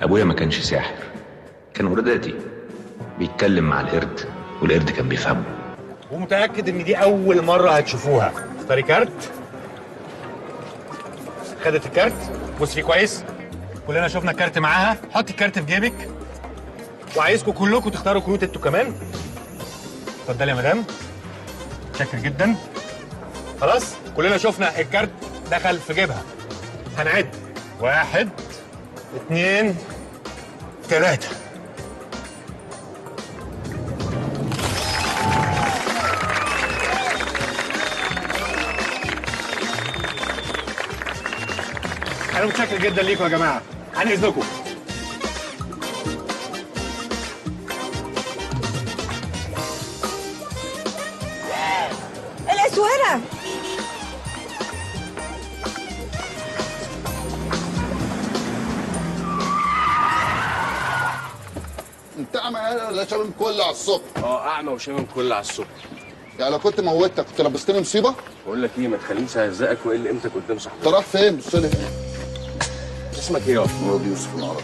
ابويا ما كانش ساحر، كان ورداتي بيتكلم مع القرد والقرد كان بيفهمه. ومتأكد ان دي اول مرة هتشوفوها. اختاري كارت. خدت الكارت، بص فيه كويس. كلنا شفنا الكارت معاها، حطي الكارت في جيبك. وعايزكم كلكم تختاروا كروت انتوا كمان. اتفضلي يا مدام. شاكر جدا. خلاص كلنا شفنا الكارت دخل في جيبها. هنعد 1 2 3. انا متشكر جدا ليكم يا جماعه. عن اذنكم. الاسوره. انت اعمى ولا شامم كل على الصبح؟ اعمى وشامم كل على الصبح. يعني لو كنت موتك كنت لبستني مصيبه؟ بقول لك ايه، ما تخلينيش اهزقك واقل قيمتك قدام صاحبك. انت رايح فين؟ بص لي. اسمك ايه يا مراد يوسف العربي.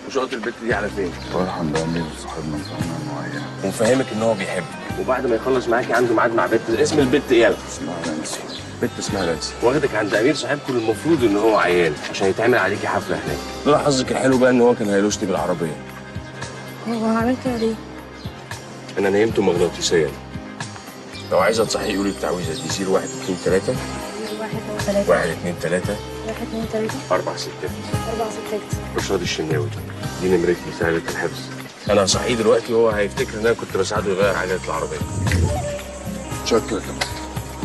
وشقة البت دي على فين؟ رايح عند امير صاحبنا فاهمان معين. ومفهمك ان هو بيحبك، وبعد ما يخلص معاكي عنده ميعاد مع بنت. اسم البت ايه؟ اسمها نانسي. بنت اسمها نانسي. واخدك عند امير صاحبكم، المفروض ان هو عيان عشان يتعمل عليكي حفله هناك. طلع حظك الحلو بقى ان هو كان هيلوشني بالعربيه. هو عمل كده ليه؟ انا نيمته مغناطيسيا. لو عايزه تصحي قولي التعويذه دي. 0 1 2 3 1 2 3 4 6 رشاد الشناوي. دي نمرتي سهله الحفظ. انا هصحيه دلوقتي وهو هيفتكر ان انا كنت بساعده يغير عجله العربيه. شكرا كمان.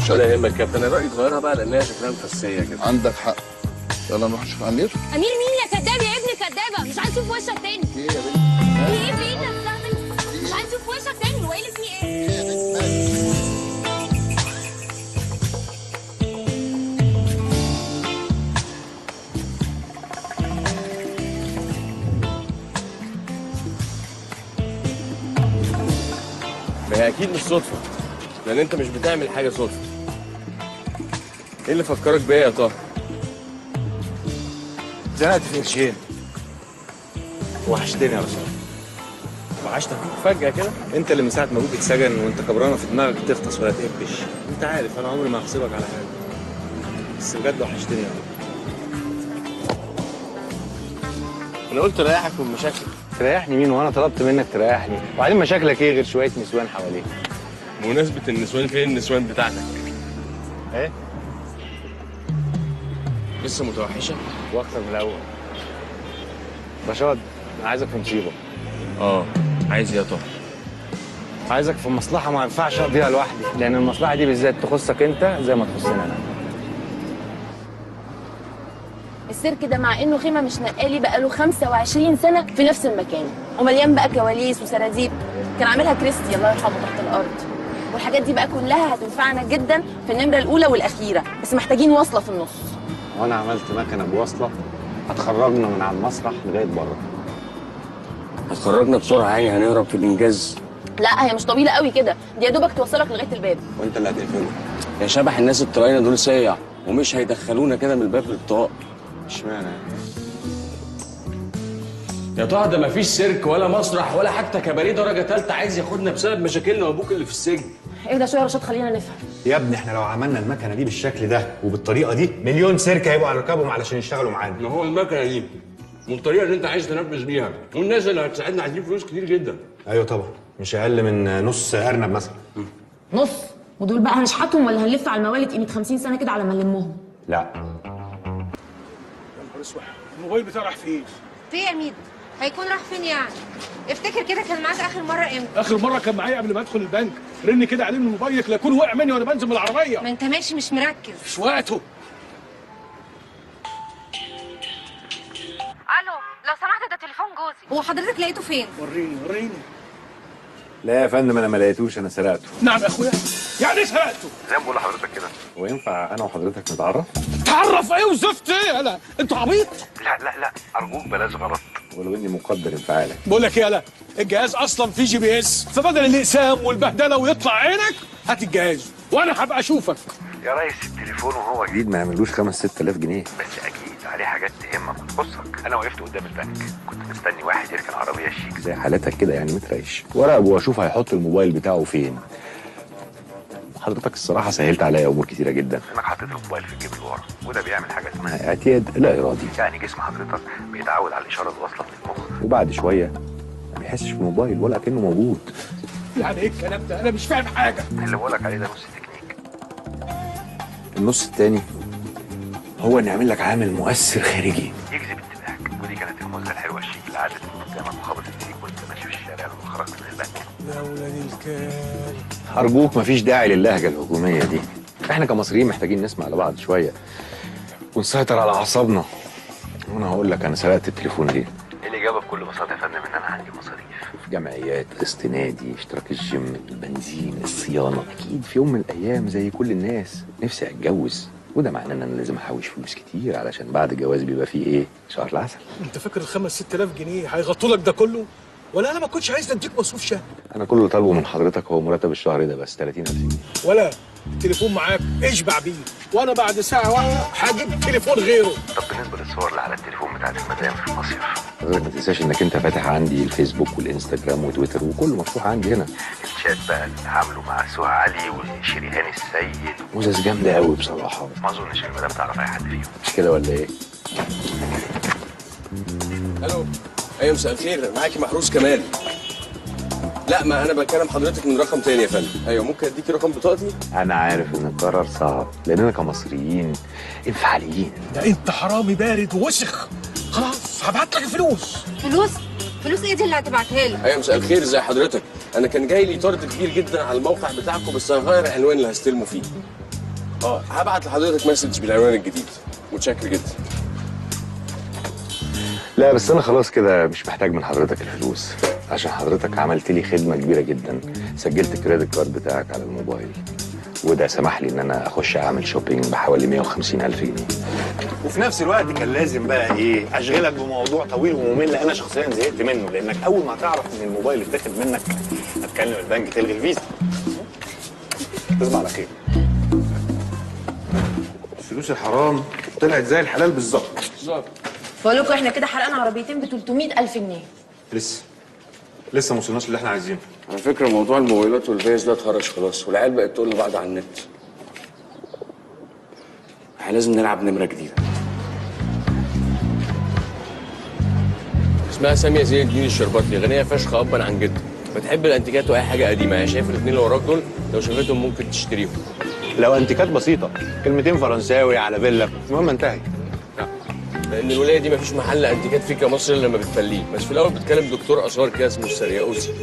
ولا يهمك يا كابتن، انا رايي تغيرها بقى لان هي شكلها مفسيه كده. عندك حق. يلا نروح نشوف امير. امير مين يا كداب يا ابن كدابه؟ مش عايز اشوف وشك تاني. ايه يا بنت؟ في ايه في ايدك بتعمل؟ مش عايز اشوف وشك تاني. هو ايه اللي فيه ايه؟ هي اكيد مش صدفه، لان انت مش بتعمل حاجه صدفه. ايه اللي فكرك بيا يا طه؟ زنقت في قرشين. وحشتني يا رشاد. وحشتك فجاه كده؟ انت اللي من ساعه ما ابوك اتسجن وانت كبرانه في دماغك تغطس ولا تقفش. انت عارف انا عمري ما هحسبك على حاجه. بس بجد وحشتني يا رب. انا قلت ريحك من مشاكلك. تريحني مين وانا طلبت منك تريحني؟ وبعدين مشاكلك ايه غير شويه نسوان حواليك؟ بمناسبه النسوان، فين النسوان بتاعتك؟ ايه؟ لسه متوحشه؟ واكتر من الاول. رشاد انا عايزك في مصيبه. عايز يا طه؟ عايزك في مصلحه ما ينفعش اقضيها لوحدي، لان المصلحه دي بالذات تخصك انت زي ما تخصني انا. السيرك ده مع انه خيمه مش نقالي بقاله 25 سنه في نفس المكان، ومليان بقى كواليس وسراديب. كان عاملها كريستي الله يرحمه تحت الارض. والحاجات دي بقى كلها هتنفعنا جدا في النمره الاولى والاخيره، بس محتاجين وصله في النص. وانا عملت مكنه بوصله هتخرجنا من على المسرح لغايه بره. هتخرجنا بسرعه يعني هنهرب في الانجاز؟ لا هي مش طويله قوي كده، دي يا دوبك توصلك لغايه الباب. وانت اللي هتقفله. يا شبح الناس الطلاينه دول سيع ومش هيدخلونا كده من الباب للطاق. اشمعنى؟ يا طه ده مفيش سيرك ولا مسرح ولا حتى كباريه درجه ثالثه عايز ياخدنا بسبب مشاكلنا وابوك اللي في السجن. اهدى شويه يا رشاد خلينا نفهم. يا ابني احنا لو عملنا المكنه دي بالشكل ده وبالطريقه دي مليون سيرك هيبقوا على ركابهم علشان يشتغلوا معانا. ما هو المكنه دي والطريقه اللي انت عايز تنفذ بيها والناس اللي هتساعدنا عايزين فلوس كتير جدا. ايوه طبعا، مش اقل من نص ارنب مثلا. نص؟ ودول بقى هنشحتهم ولا هنلف على الموالد قيمه 50 سنه كده على ما نلمهم؟ لا. يا نهار اسود، الموبايل بتاعي راح فين؟ في يا ميدو؟ هيكون راح فين يعني؟ افتكر كده كان معاك اخر مره امتى؟ اخر مره كان معايا قبل ما ادخل البنك. رن كده عليه من موبايلك لا يكون وقع مني وانا بنزل من العربيه. ما انت ماشي مش مركز. مش وقته. الو لو سمحت ده تليفون جوزي. هو حضرتك لقيته فين؟ وريني. لا يا فندم انا ما لقيتوش، انا سرقته. نعم يا اخويا. يعني ايه سرقته؟ زي ما بقول لحضرتك كده. وينفع انا وحضرتك نتعرف؟ تعرف ايه وزفت ايه؟ يالا انت عبيط. لا ارجوك بلاش غلط. ولو اني مقدر انفعالك. بقول لك يالا الجهاز اصلا فيه GPS، فبدل الاقسام والبهدله ويطلع عينك هات الجهاز وانا هبقى اشوفك. يا ريس التليفون وهو جديد ما يعملوش 5-6 آلاف جنيه. بس اكيد عليه حاجات تهمك وتخصك. انا وقفت قدام البنك، كنت مستني واحد يركن عربيه شيك زي حالتك كده، يعني متريش، وراقبه واشوف هيحط الموبايل بتاعه فين. حضرتك الصراحه سهلت عليا امور كتيره جدا، انك حطيت الموبايل في الجيب اللي ورا، وده بيعمل حاجه اسمها اعتياد لا ارادي. يعني جسم حضرتك بيتعود على الاشاره اللي واصله من المخ، وبعد شويه ما بيحسش بالموبايل ولا كأنه موجود. يعني ايه الكلام ده؟ انا مش فاهم حاجه. اللي بقولك عليه ده نص تكنيك. النص التاني هو ان يعمل لك عامل مؤثر خارجي يجذب انتباهك، ودي كانت الموزه الحلوه الشيك اللي قعدت قدامك وخبطت فيك وانت ماشي في الشارع لما خرجت من البنك. يا ولاد الكلب. ارجوك مفيش داعي للهجه الهجوميه دي، احنا كمصريين محتاجين نسمع لبعض شويه ونسيطر على اعصابنا. وانا هقول لك انا سرقت التليفون ليه؟ الاجابه بكل بساطه يا فندم ان انا عندي مصاريف في جمعيات، قسط نادي، اشتراك الجيم، البنزين، الصيانه. اكيد في يوم من الايام زي كل الناس نفسي اتجوز، وده معناه ان انا لازم احوش فلوس كتير علشان بعد الجواز بيبقى فيه ايه؟ شهر العسل. انت فاكر ال5 6000 جنيه هيغطوا لك ده كله؟ ولا انا ما كنتش عايز اديك مصروف شهر؟ انا كل اللي طالبه من حضرتك هو مرتب الشهر ده بس 30,000 جنيه. ولا التليفون معاك اشبع بيه، وانا بعد ساعه هجيب تليفون غيره. طب بالنسبه للصور اللي على التليفون بتاعت المدام في المصيف، حضرتك ما تنساش انك انت فاتح عندي الفيسبوك والانستجرام وتويتر وكله مفتوح عندي هنا. الشات بقى اللي عامله مع سهى علي وشريهان السيد، موزز جامده قوي بصراحه. ما اظنش المدام تعرف اي حد فيهم، مش كده ولا ايه؟ الو. ايوه مساء الخير، معاكي محروس كمال. لا ما انا بكلم حضرتك من رقم تاني يا فندم. ايوه ممكن اديكي رقم بطاقتي؟ انا عارف ان القرار صعب لاننا كمصريين انفعاليين. ده انت حرامي بارد ووسخ. خلاص هبعت لك الفلوس. فلوس ايه دي اللي هتبعتها لي؟ ايوه مساء الخير، ازي حضرتك؟ انا كان جاي لي طرد كبير جدا على الموقع بتاعكم، بس هغير العنوان اللي هستلمه فيه. هبعت لحضرتك مسج بالعنوان الجديد. متشكر جدا. لا بس انا خلاص كده مش محتاج من حضرتك الفلوس، عشان حضرتك عملت لي خدمه كبيره جدا. سجلت الكريدت كارد بتاعك على الموبايل، وده سمح لي ان انا اخش اعمل شوبينج بحوالي 150,000 جنيه. وفي نفس الوقت كان لازم بقى ايه اشغلك بموضوع طويل وممل انا شخصيا زهقت منه، لانك اول ما تعرف ان الموبايل اتاخد منك هتكلم البنك تلغي الفيزا. تصبح على خير. الفلوس الحرام طلعت زي الحلال بالظبط. بقول لكم احنا كده حرقنا عربيتين ب 300,000 جنيه. لسه ما وصلناش اللي احنا عايزينه. على فكره موضوع الموبايلات والفيز ده اتهرش خلاص، والعيال بقت تقول لبعض على النت. احنا لازم نلعب نمره جديده. اسمها ساميه زين الدين الشرباطلي، غنيه فشخ ابا عن جد. بتحب الانتيكات واي حاجه قديمه. هي شايف الاثنين اللي وراك دول، لو شافتهم ممكن تشتريهم. لو انتيكات بسيطه، كلمتين فرنساوي على فيلا، المهم انتهي. لان الولايه دي مفيش محل انتيكات فيه كمصر الا لما بتفليه، بس في الاول بتكلم دكتور اثار كده اسمه السرياوسي.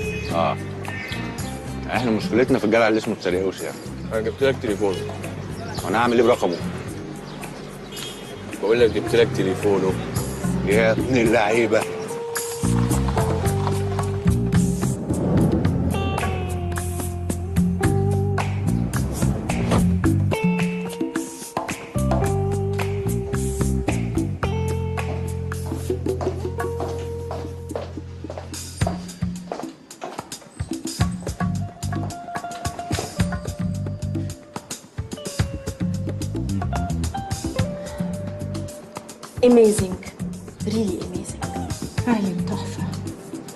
احنا مشكلتنا في الجدع اللي اسمه السرياوسي يعني. انا جبت لك تليفونه. وانا هعمل ايه برقمه؟ بقول لك جبت لك تليفونه. يا ابن اللعيبه. amazing really amazing. فعلا تحفة.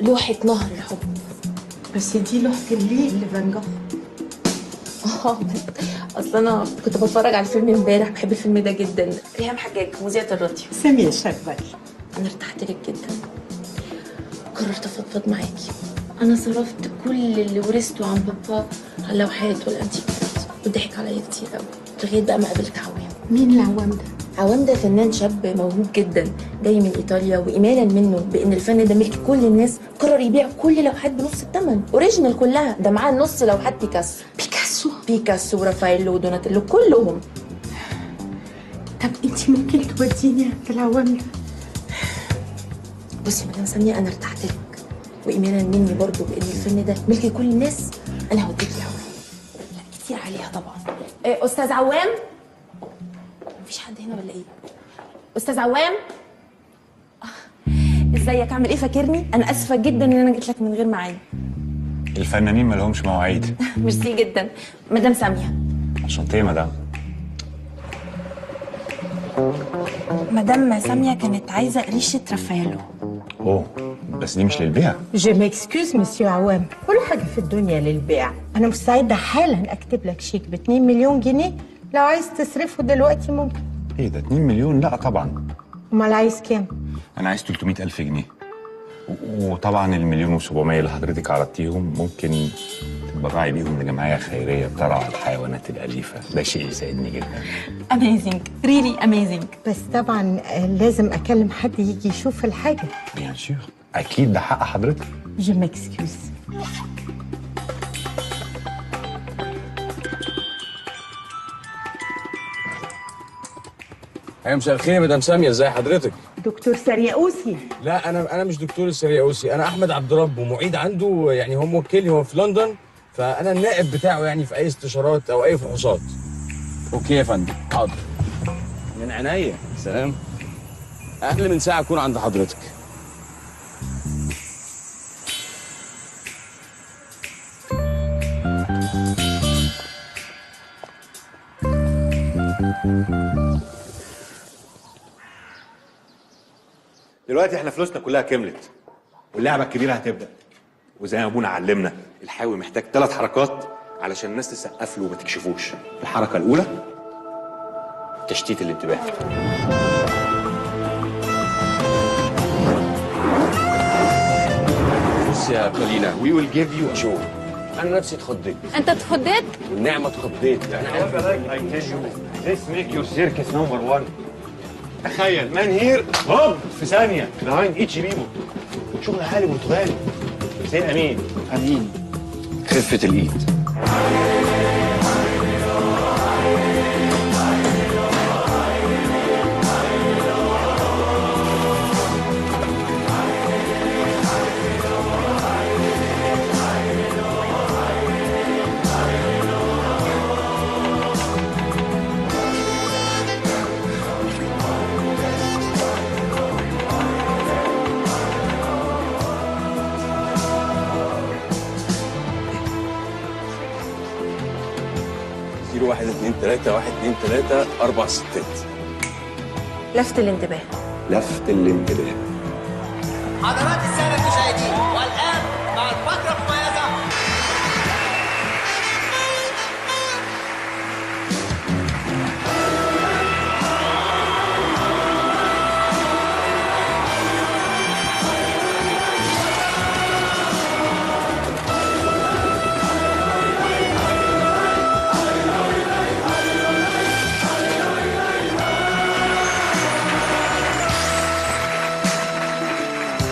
لوحة نهر الحب. بس دي لوحة الليل لفان جوخ. اصل انا كنت بتفرج على الفيلم امبارح، بحب الفيلم ده جدا. ريهام حجاج مذيعة الراديو. سامية شغال. انا ارتحت لك جدا، قررت افضفض معاكي. انا صرفت كل اللي ورثته عن بابا على اللوحات والانتيكات، وضحك عليا كتير قوي لغايه بقى ما قابلت عوام. مين العوام ده؟ عوام ده فنان شاب موهوب جدا جاي من ايطاليا، وايمانا منه بان الفن ده ملك كل الناس قرر يبيع كل لوحات بنص الثمن، اوريجينال كلها. ده معاه نص لوحات بيكاسو ورافايلو ودوناتيلو كلهم. طب انت ممكن توديني عند العوام ده؟ بصي يا مدام ساميه، انا ارتحت لك، وايمانا مني برضو بان الفن ده ملك كل الناس. انا هوديك لعوام، لا كتير عليها طبعا. استاذ عوام، مفيش حد هنا ولا ايه؟ استاذ عوام، ازيك؟ عامل ايه؟ فاكرني؟ انا اسفه جدا ان انا جيت لك من غير ميعاد. الفنانين ما لهمش مواعيد. ميرسي جدا. مدام ساميه. عشان ايه يا مدام؟ مدام سامية كانت عايزة قريشة رافائيلو. اوه بس دي مش للبيع. جو ميكسكوز مسيو عوام، كل حاجة في الدنيا للبيع. أنا مستعدة حالا أكتب لك شيك ب 2 مليون جنيه لو عايز تصرفه دلوقتي ممكن. ايه ده 2 مليون؟ لا طبعا. أمال عايز كام؟ انا عايز 300,000 جنيه. وطبعا المليون و700 اللي حضرتك عرضتيهم ممكن تبرعي بيهم لجمعيه خيريه بترعى الحيوانات الاليفه، ده شيء يسعدني جدا. اميزنج، ريلي اميزنج. بس طبعا لازم أكلم حد يجي يشوف الحاجة. بيان سور، اكيد ده حق حضرتك. جو ميكسكوز. يا مساء الخير يا مدام ساميه، ازي حضرتك؟ دكتور سرياوسي. لا انا مش دكتور السرياوسي، انا احمد عبد رب ومعيد عنده، يعني هو موكلني، هو في لندن، فانا النائب بتاعه يعني في اي استشارات او اي فحوصات. اوكي يا فندم، حاضر. من عينيا. سلام. اقل من ساعه اكون عند حضرتك. دلوقتي احنا فلوسنا كلها كملت واللعبه الكبيره هتبدا، وزي ما ابونا علمنا الحاوي محتاج 3 حركات علشان الناس تسقف له وما تكشفوش. الحركه الاولى تشتيت الانتباه. بص يا كالينا، وي ويل جيف يو ا شو. انا نفسي اتخضيت. انت اتخضيت؟ والنعمه اتخضيت. انا عارف. This make your circus number 1. تخيل مان هير هوب في ثانيه behind each بيبو. شغل عالي برتغالي. زي امين. امين. خفه الايد. زيرو 1 2 3 1 2 3 4 ستات. لفت الانتباه. لفت الانتباه. حضرات السادة المشاهدين، والآن مع الفقرة المميزة.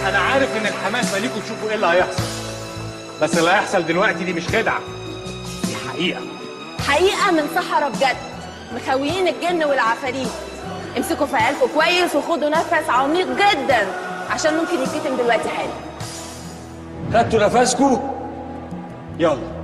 انا عارف ان الحماس ماليكوا تشوفوا ايه اللي هيحصل، بس اللي هيحصل دلوقتي دي مش خدعه، دي حقيقه. حقيقة من صحراء بجد، مخويين الجن والعفاريت. امسكوا في عيالكم كويس وخدوا نفس عميق جدا عشان ممكن يتكتم دلوقتي حالا. خدتوا نفسكم؟ يلا.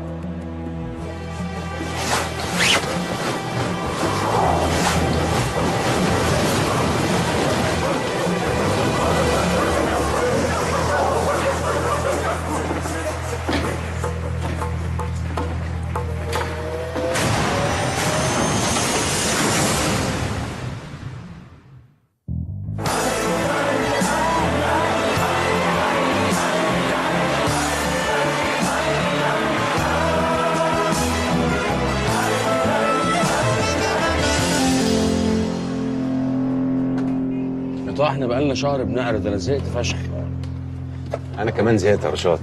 طبعا احنا بقالنا شهر بنعرض، انا زهقت فشخ. انا كمان زهقت يا رشاد،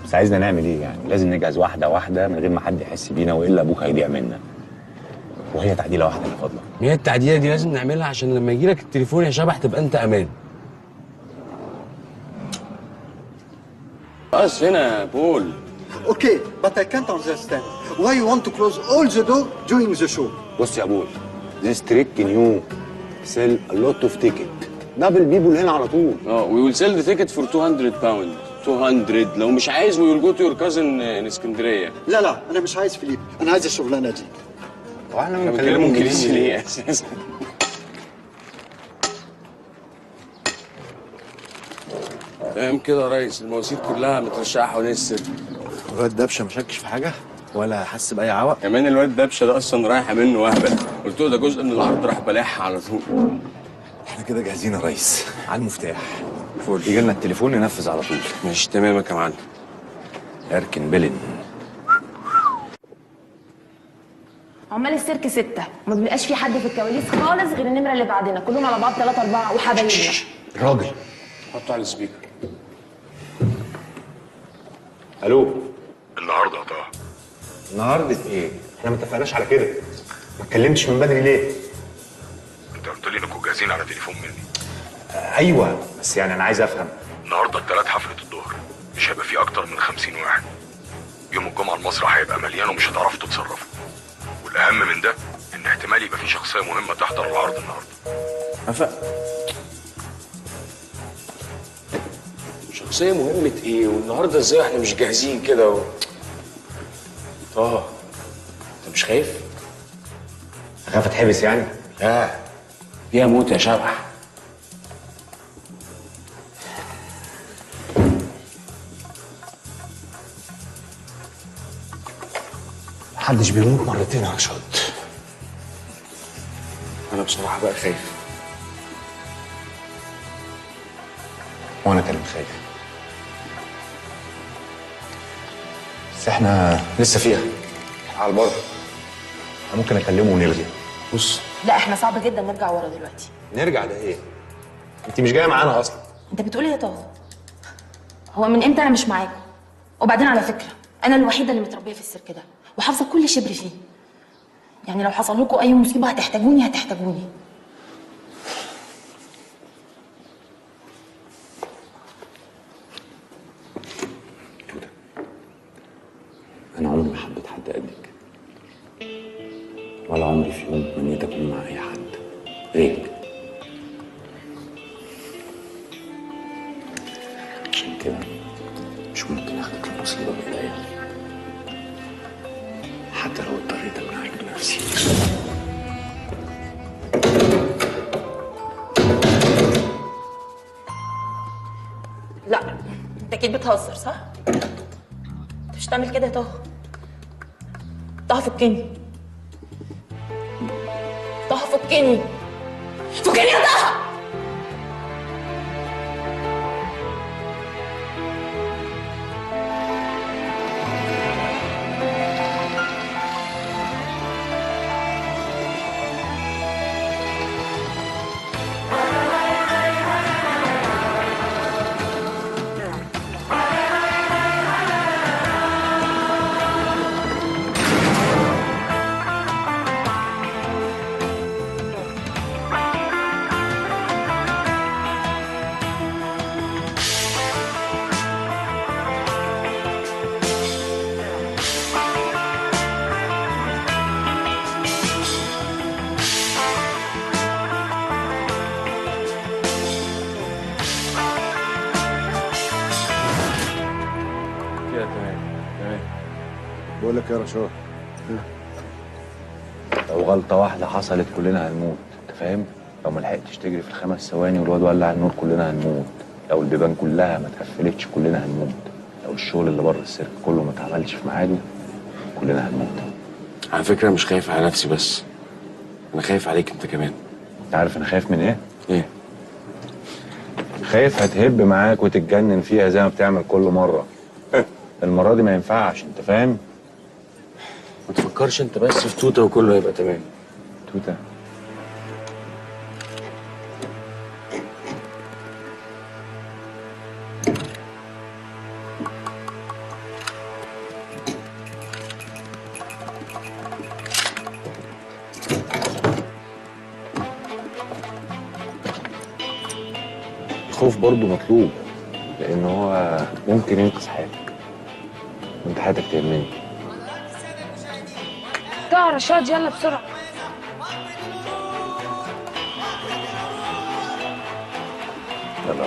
بس عايزنا نعمل ايه يعني؟ لازم نجهز واحده واحده من غير ما حد يحس بينا، والا ابوك هيضيع منا. وهي تعديله واحده من فضلك. هي التعديله دي لازم نعملها عشان لما يجي لك التليفون يا شبح تبقى انت امان. بس هنا يا بول. Okay, but I can't understand why you want to close all the door during the show. بص يا ابوي، this trick new sell a lot of ticket. دبل بيبول هنا على طول. وي ويل سيل ذا تيكت فور 200 باوند. 200 لو مش عايز وي ويل جو تو يور كازن ان اسكندريه. لا لا انا مش عايز فيليب، انا عايز الشغلانه دي. واحنا بنتكلم انجليزي ليه اساسا؟ فاهم كده يا ريس، المواسير كلها مترشقه حوالين السر. الواد دبشه مشكش في حاجه؟ ولا حس باي عوق؟ كمان الواد دبشه ده اصلا رايحه منه وهبه، قلت له ده جزء من العرض راح بلاحها على طول. احنا كده جاهزين يا ريس، على المفتاح. فول يجي لنا التليفون ننفذ على طول. ماشي تمامك يا معلم. اركن بلن. عمال السيرك 6 وما بيبقاش في حد في الكواليس خالص غير النمره اللي بعدنا، كلهم على بعض 3 4 وحبايبنا. راجل حطه على السبيكر. الو. النهارده يا طه. النهارده ايه؟ احنا ما اتفقناش على كده. ما اتكلمتش من بدري ليه؟ انت قلت لي انكم جاهزين على تليفون مني. ايوه بس يعني انا عايز افهم. النهارده التلات حفله الظهر، مش هيبقى فيه اكتر من 50 واحد. يوم الجمعه المسرح هيبقى مليان ومش هتعرفوا تتصرفوا. والاهم من ده ان احتمال يبقى في شخصيه مهمه تحضر العرض النهارده. افق شخصيه مهمه ايه والنهارده ازاي احنا مش جاهزين كده طه انت مش خايف؟ اخاف اتحبس يعني؟ لا فيها موت يا شبح. محدش بيموت مرتين يا رشاد. انا بصراحه بقى خايف. وانا كمان خايف. بس احنا لسه فيها على البر. انا ممكن اكلمه ونلغي. بص لا احنا صعب جدا نرجع ورا دلوقتي. نرجع ده ايه؟ انت مش جايه معانا اصلا. انت بتقول ايه يا طه؟ هو من امتى انا مش معاكم؟ وبعدين على فكره انا الوحيده اللي متربيه في السيرك ده وحافظه كل شبر فيه. يعني لو حصل لكم اي مصيبه هتحتاجوني. انا عمري ما حبيت حد قدك، ولا عمري في يوم تمنيت اكون مع اي حد غيرك. عشان كده مش ممكن اخدك المصيبه بايديا، حتى لو اضطريت امنعك بنفسي. لا انت اكيد بتهزر صح؟ انت مش هتعمل كده يا طه. طه فكني. طه فكني يا طه. بقول لك يا رشاد، لو غلطه واحده حصلت كلنا هنموت، انت فاهم؟ لو ما لحقتش تجري في ال5 ثواني والواد ولع النور كلنا هنموت. لو البيبان كلها ما اتقفلتش كلنا هنموت. لو الشغل اللي بره السيرك كله ما اتعملش في ميعاده كلنا هنموت. على فكره مش خايف على نفسي بس، انا خايف عليك انت كمان. انت عارف انا خايف من ايه؟ ايه؟ خايف هتهب معاك وتتجنن فيها زي ما بتعمل كل مره. المره دي ما ينفعش، انت فاهم؟ ما تفكرش انت بس في توته وكله هيبقى تمام. توته؟ الخوف برضه مطلوب، لان هو ممكن ينقذ حياتك وانت حياتك تهمني. طه رشاد يلا بسرعه. يلا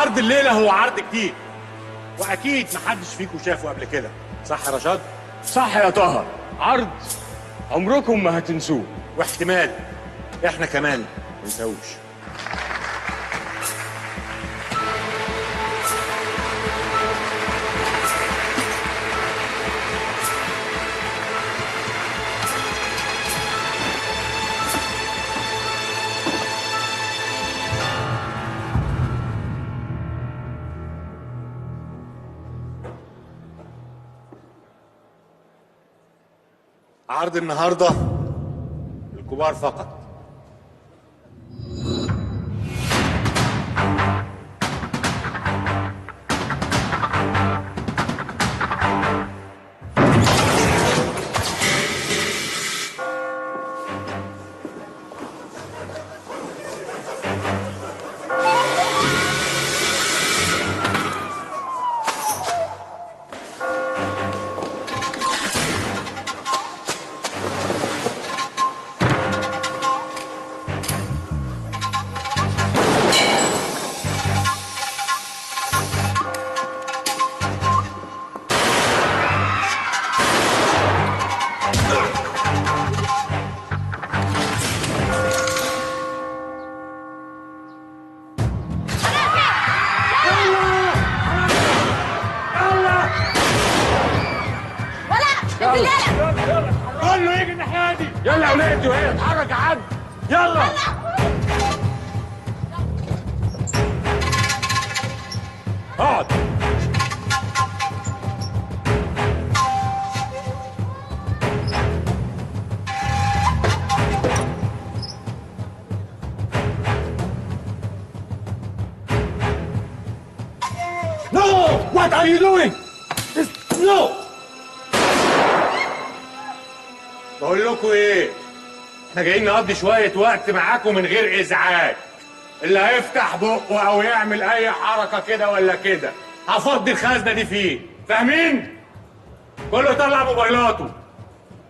عرض الليله هو عرض جديد، واكيد محدش فيكم شافه قبل كده، صح يا رشاد؟ صح يا طه، عرض عمركم ما هتنسوه، واحتمال احنا كمان ما ننساهوش. عرض النهارده الكبار فقط. كله يجي الناحيه دي. يلا يا ولاد وهي اتحرك يا حاج. يلا اقعد. No! What are you doing? No! بقول لكم ايه؟ احنا جايين نقضي شوية وقت معاكم من غير ازعاج. اللي هيفتح بقه او يعمل اي حركة كده ولا كده هفضي الخزنة دي فيه، فاهمين؟ كله يطلع موبايلاته.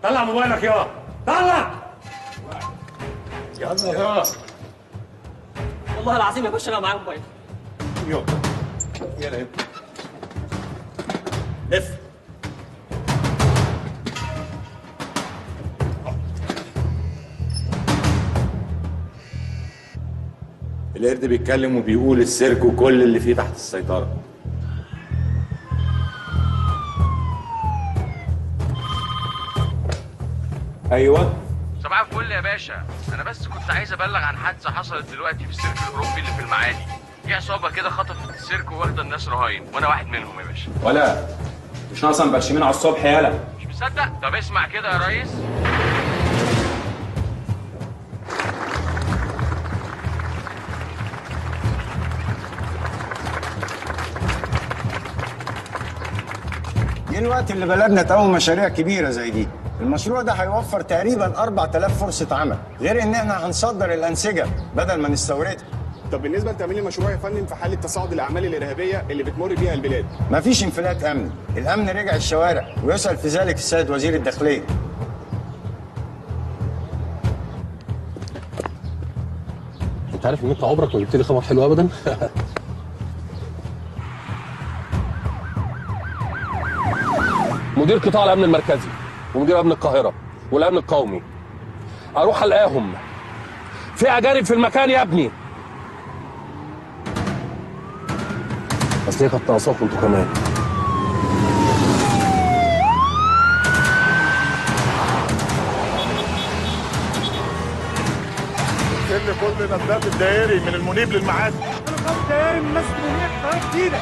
طلع موبايلك يا طلع. يلا يا والله العظيم يا باشا انا معايا موبايل. يلا لف. القرد بيتكلم وبيقول السيرك وكل اللي فيه تحت السيطرة. ايوه صباح الفل يا باشا، انا بس كنت عايز ابلغ عن حادثه حصلت دلوقتي في السيرك الاوروبي اللي في المعادي. في عصابه كده خطفت السيرك واخده الناس رهاين، وانا واحد منهم يا باشا. ولا مش ناقصه مبرشمين على الصبح يالا. مش مصدق؟ طب اسمع كده يا ريس. جه الوقت اللي بلدنا تقوم مشاريع كبيره زي دي. المشروع ده هيوفر تقريبا 4000 فرصه عمل، غير ان احنا هنصدر الانسجه بدل ما نستوردها. طب بالنسبه لتمويل المشروع يا فندم في حاله تصاعد الاعمال الارهابيه اللي بتمر بيها البلاد؟ مفيش انفلات امني، الامن رجع الشوارع ويسأل في ذلك السيد وزير الداخليه. انت عارف ان انت عمرك ما جبت لي خبر حلو ابدا. مدير قطاع الامن المركزي ومدير امن القاهره والامن القومي اروح الاقيهم في اجانب في المكان يا ابني. بس هي كانت ناقصاكم انتوا كمان. كل ندات الدائري من المنيب للمعادي. انا خمس دائري من مسجد المنيب قناه جديده.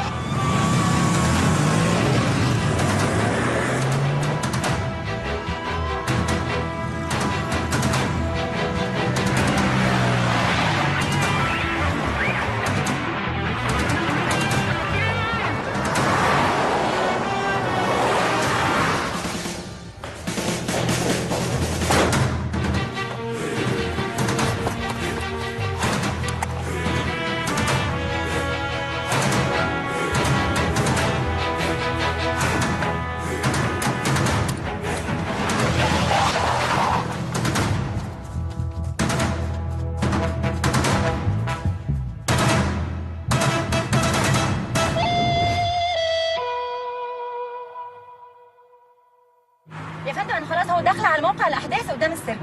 على موقع الاحداث قدام السيرك.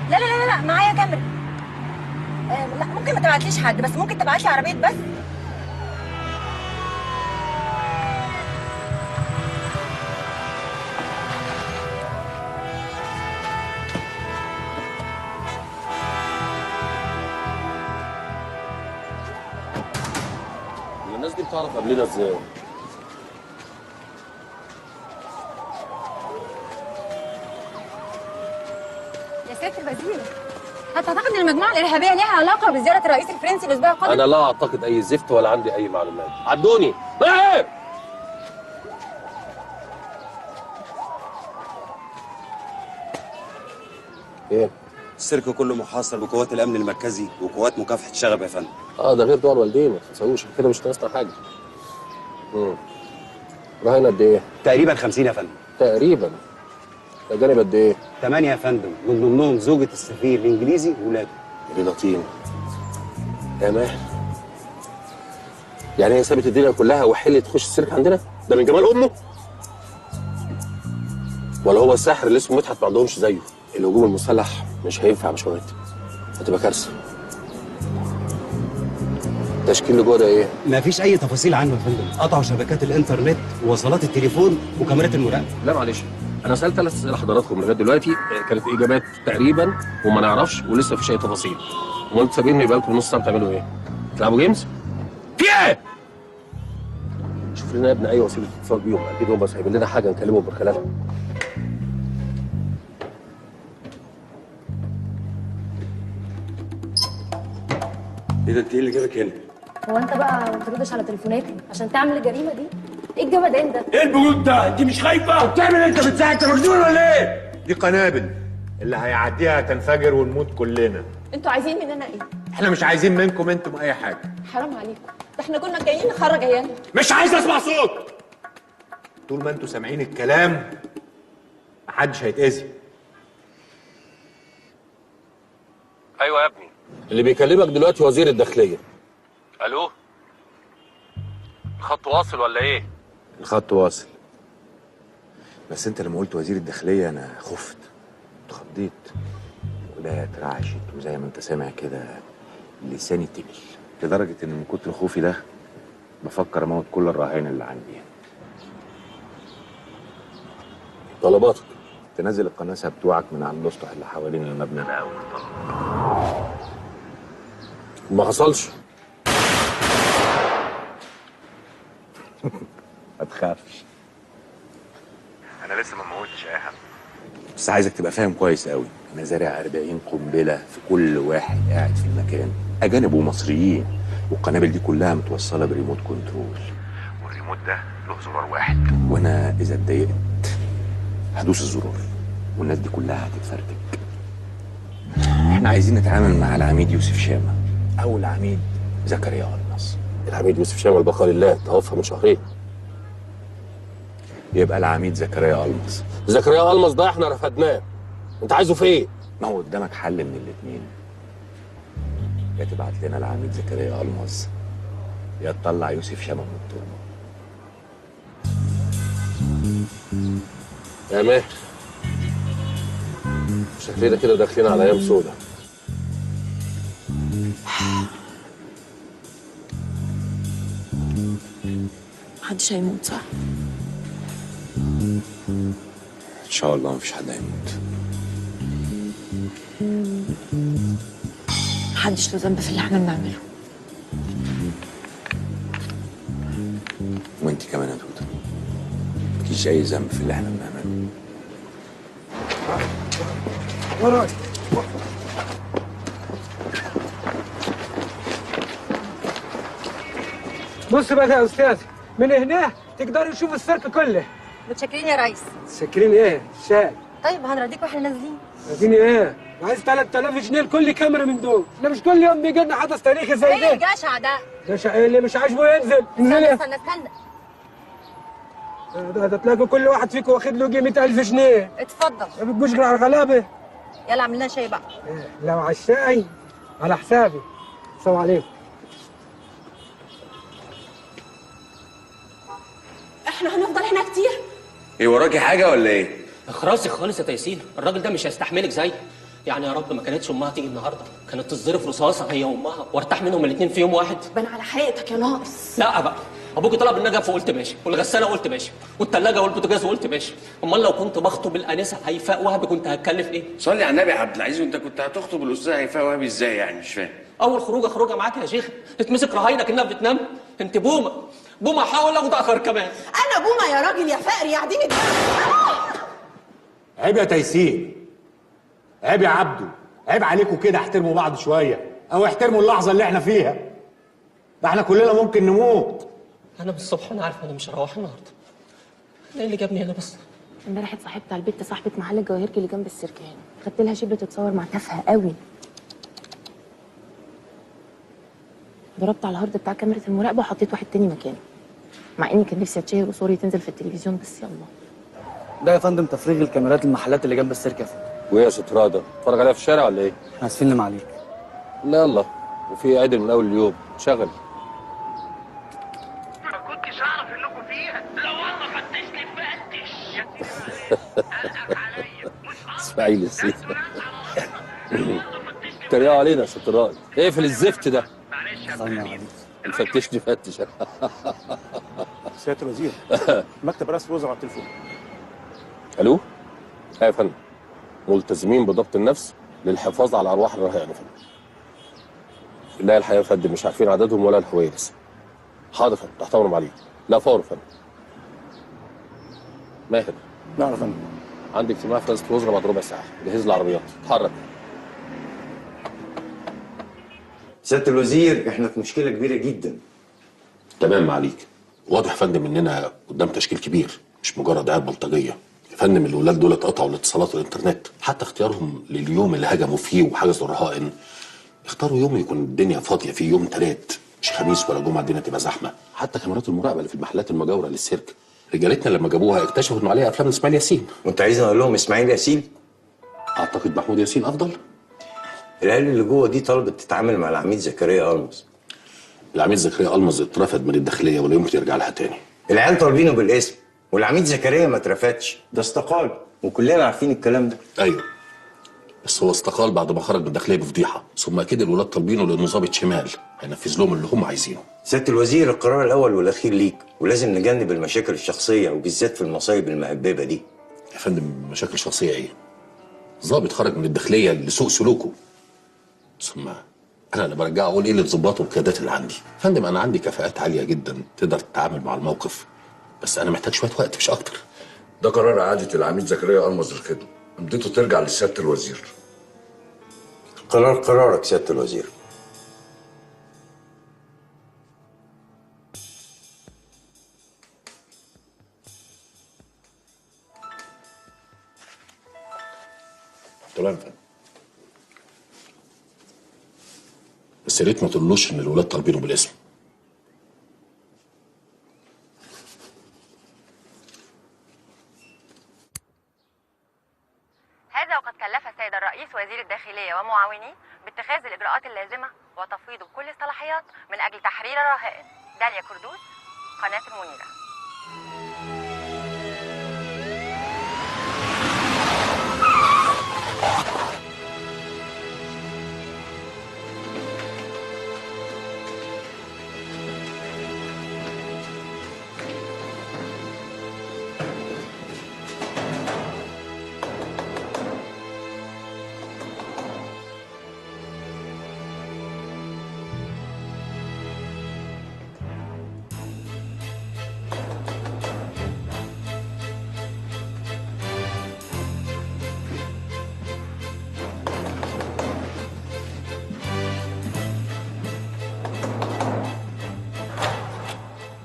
لا لا لا لا معايا كاميرا. لا ممكن ما تبعتليش حد، بس ممكن تبعتلي عربيه بس. الناس دي بتعرف قبلنا ازاي؟ يا سياده الوزير، هتعتقد ان المجموعه الارهابيه ليها علاقه بزياره الرئيس الفرنسي الاسبوع القادم؟ انا لا اعتقد اي زفت ولا عندي اي معلومات. عدوني. ايه؟ ايه؟ السيرك كله محاصر بقوات الامن المركزي وقوات مكافحه الشغب يا فندم. ده غير دول والدين، ما تنساوش كده، مش ناقصنا حاجه. رهينه قد ايه؟ تقريبا 50 يا فندم. تقريبا. اجانب قد ايه؟ 8 يا فندم، من ضمنهم زوجة السفير الانجليزي وولاده. دي لطين. يا ماهر، يعني هي سابت الدنيا كلها وحلت تخش السيرك عندنا؟ ده من جمال امه؟ ولا هو الساحر اللي اسمه مدحت ما عندهمش زيه؟ الهجوم المسلح مش هينفع يا باشمهندس، هتبقى كارثه. التشكيل اللي جوه ده ايه؟ مفيش اي تفاصيل عنه يا فندم، قطعوا شبكات الانترنت ووصلات التليفون وكاميرات المراقبه. لا معلش، انا سالت 3 اسئله حضراتكم لغايه دلوقتي، كانت اجابات تقريبا وما نعرفش ولسه مفيش اي تفاصيل. امال انتوا سابقين يبقى لكم نص ساعه بتعملوا ايه؟ تلعبوا جيمز؟ في ايه؟ شوف لنا يا ابني اي وسيله اتصال بيهم، اكيد هم سايبين لنا حاجه نكلمهم من خلالها. ايه ده، انت ايه اللي جابك هنا؟ هو انت بقى ما بتردش على تليفوناتي عشان تعمل الجريمه دي؟ ايه الجمدان ده؟ ايه البرود ده؟ انت مش خايفه؟ بتعمل انت بتساعد؟ انت مجنون ولا ايه؟ دي قنابل اللي هيعديها هتنفجر ونموت كلنا. انتوا عايزين مننا ايه؟ احنا مش عايزين منكم انتم اي حاجه. حرام عليكم، ده احنا كنا جايين نخرج عيالنا. مش عايز اسمع صوت. طول ما انتوا سامعين الكلام محدش هيتأذي. ايوه يا ابني، اللي بيكلمك دلوقتي وزير الداخليه. الو؟ الخط واصل ولا ايه؟ الخط واصل، بس انت لما قلت وزير الداخليه انا خفت، اتخضيت، ولا اترعشت، وزي ما انت سامع كده لساني تقل، لدرجه ان من كتر خوفي ده بفكر اموت كل الرهائن اللي عندي. طلباتك تنزل القناصه بتوعك من على الاسطح اللي حوالين المبنى ده. ما حصلش. ما تخافش، انا لسه ما موتش اي حد، بس عايزك تبقى فاهم كويس قوي، انا زارع 40 قنبله في كل واحد قاعد في المكان، اجانب ومصريين، والقنابل دي كلها متوصله بريموت كنترول، والريموت ده له زرار واحد، وانا اذا اتضايقت هدوس الزرار والناس دي كلها هتتفرتك. احنا عايزين نتعامل مع العميد يوسف شامه او العميد زكريا المص. العميد يوسف شامه البقاء لله توفى من شهرين. يبقى العميد زكريا المص. زكريا المص ده احنا رفضناه، انت عايزه في ايه؟ ما هو قدامك حل من الاثنين، يا تبعت لنا العميد زكريا المص يا تطلع يوسف شامه من التربه. يا ماهر، شكلنا كده داخلين على ايام سودة. محدش هيموت صح؟ ان شاء الله مفيش حد هيموت. محدش له ذنب في اللي احنا بنعمله. وانت كمان يا توته مفيش اي ذنب في اللي احنا بنعمله. وراي. بص بقى يا استاذ، من هنا تقدروا تشوفوا السيرك كله. متشكرين يا ريس. متشكرين ايه؟ شاي. طيب هنرديك واحنا نازلين. عايزين ايه؟ عايز 3000 جنيه لكل كاميرا من دول، احنا مش كل يوم بيجي لنا حدث تاريخي زي ايه ده. الجشع ده؟ جشع ايه اللي مش عاجبه ينزل؟ استنى استنى استنى. ده تلاقوا كل واحد فيكم واخد له 100,000 جنيه. اتفضل. ما بتجوش غير على الغلابه. يلا اعمل لنا شاي بقى. لو على الشاي على حسابي. السلام عليكم. احنا هنفضل هنا كتير؟ ايه وراكي حاجه ولا ايه؟ اخرسي خالص يا تيسير، الراجل ده مش هيستحملك زي يعني. يا رب ما كانتش امها تيجي النهارده، كانت تصرف رصاصه هي وامها وارتاح منهم الاثنين في يوم واحد. بان على حقيقتك يا ناقص. لا بقى، ابوكي طلب النجف وقلت ماشي، والغساله قلت ماشي، والثلاجه والبوتاجاز وقلت ماشي. امال لو كنت بخطب الانسه هيفاء وهبي كنت هتكلف ايه؟ صلي على النبي يا عبد العزيز، وانت كنت هتخطب الاستاذ هيفاء وهبي ازاي يعني؟ مش فاهم. اول خروجه معاك يا شيخ تتمسك رهاينه كانها بتنام. انت بومه حاول اخد اخر كمان. انا بومه يا راجل يا فقري يا عديم عيب يا تيسير، عيب يا عبده، عيب عليكم كده. احترموا بعض شويه او احترموا اللحظه اللي احنا فيها. ده احنا كلنا ممكن نموت. انا من الصبح انا عارفه اني مش هروح النهارده. انا ايه اللي جابني هنا بس؟ امبارح اتصاحبت على البت صاحبه محل الجواهرجي اللي جنب السيرك هنا، خدت لها شبه تتصور مع تافهه قوي. ضربت على الهارد بتاع كاميرا المراقبه وحطيت واحد تاني مكانه، مع اني كان نفسي اتشهر وصوري تنزل في التلفزيون، بس يلا. ده يا فندم تفريغ الكاميرات المحلات اللي جنب السيرك يا فندم. وايه يا ست راده؟ اتفرج عليها في الشارع ولا ايه؟ احنا اسفين لما عليك. لا يلا، وفي عدل من اول اليوم شغل. ما كنتش اعرف انكم فيها، لو الله فتشني فتش. اسماعيل السيد تريقوا علينا يا ست راده. اقفل الزفت ده. فتشني فتش. سياده الوزير، مكتب رئاسه الوزراء على التليفون. الو؟ يا فندم، ملتزمين بضبط النفس للحفاظ على ارواح الرهائن يا فندم. لا الحقيقه يا فندم مش عارفين عددهم ولا الهويه لسه. حاضر يا فندم، تحت امرهم عليك. لا فور يا فندم. ماهر. نعم يا فندم. عندي اجتماع في رئاسه الوزراء بعد ربع ساعه، جهز العربيات، اتحرك. سياده الوزير، احنا في مشكله كبيره جدا. تمام عليك. واضح يا فندم اننا قدام تشكيل كبير، مش مجرد عيال بلطجيه. يا فندم الولاد دول اتقطعوا الاتصالات والانترنت، حتى اختيارهم لليوم اللي هجموا فيه وحجزوا الرهائن اختاروا يوم يكون الدنيا فاضيه فيه، يوم تلات مش خميس ولا جمعه الدنيا تبقى زحمه. حتى كاميرات المراقبه اللي في المحلات المجاوره للسيرك رجالتنا لما جابوها اكتشفوا انه عليها افلام اسماعيل ياسين. وانت عايزني اقول لهم اسماعيل ياسين؟ اعتقد محمود ياسين افضل. العيال اللي جوه دي طلبت تتعامل مع العميد زكريا المز. العميد زكريا المز اترفد من الداخليه ولا يمكن يرجع لها تاني. العيال طالبينه بالاسم، والعميد زكريا ما اترفدش، ده استقال، وكلنا عارفين الكلام ده. ايوه بس هو استقال بعد ما خرج من الداخليه بفضيحه، ثم اكيد الولاد طالبينه لانه ضابط شمال هينفذ لهم اللي هم عايزينه. سياده الوزير، القرار الاول والاخير ليك، ولازم نجنب المشاكل الشخصيه وبالذات في المصايب المهببه دي. يا فندم مشاكل شخصيه ايه؟ ضابط خرج من الداخليه لسوء سلوكه. ثم انا اللي برجع اقول ايه للظباط والقيادات اللي عندي. يا فندم انا عندي كفاءات عاليه جدا تقدر تتعامل مع الموقف، بس انا محتاج شويه وقت مش اكتر. ده قرار اعاده العميد زكريا المز للخدمه، امضيته ترجع لسياده الوزير. قرارك سياده الوزير. تمام فندم. بس يا ريت ما تقولوش ان الولاد طالبينه بالاسم. هذا وقد كلف السيد الرئيس وزير الداخلية ومعاونيه باتخاذ الإجراءات اللازمة وتفويضه بكل الصلاحيات من أجل تحرير الرهائن. داليا كردوس، قناة المنيرة.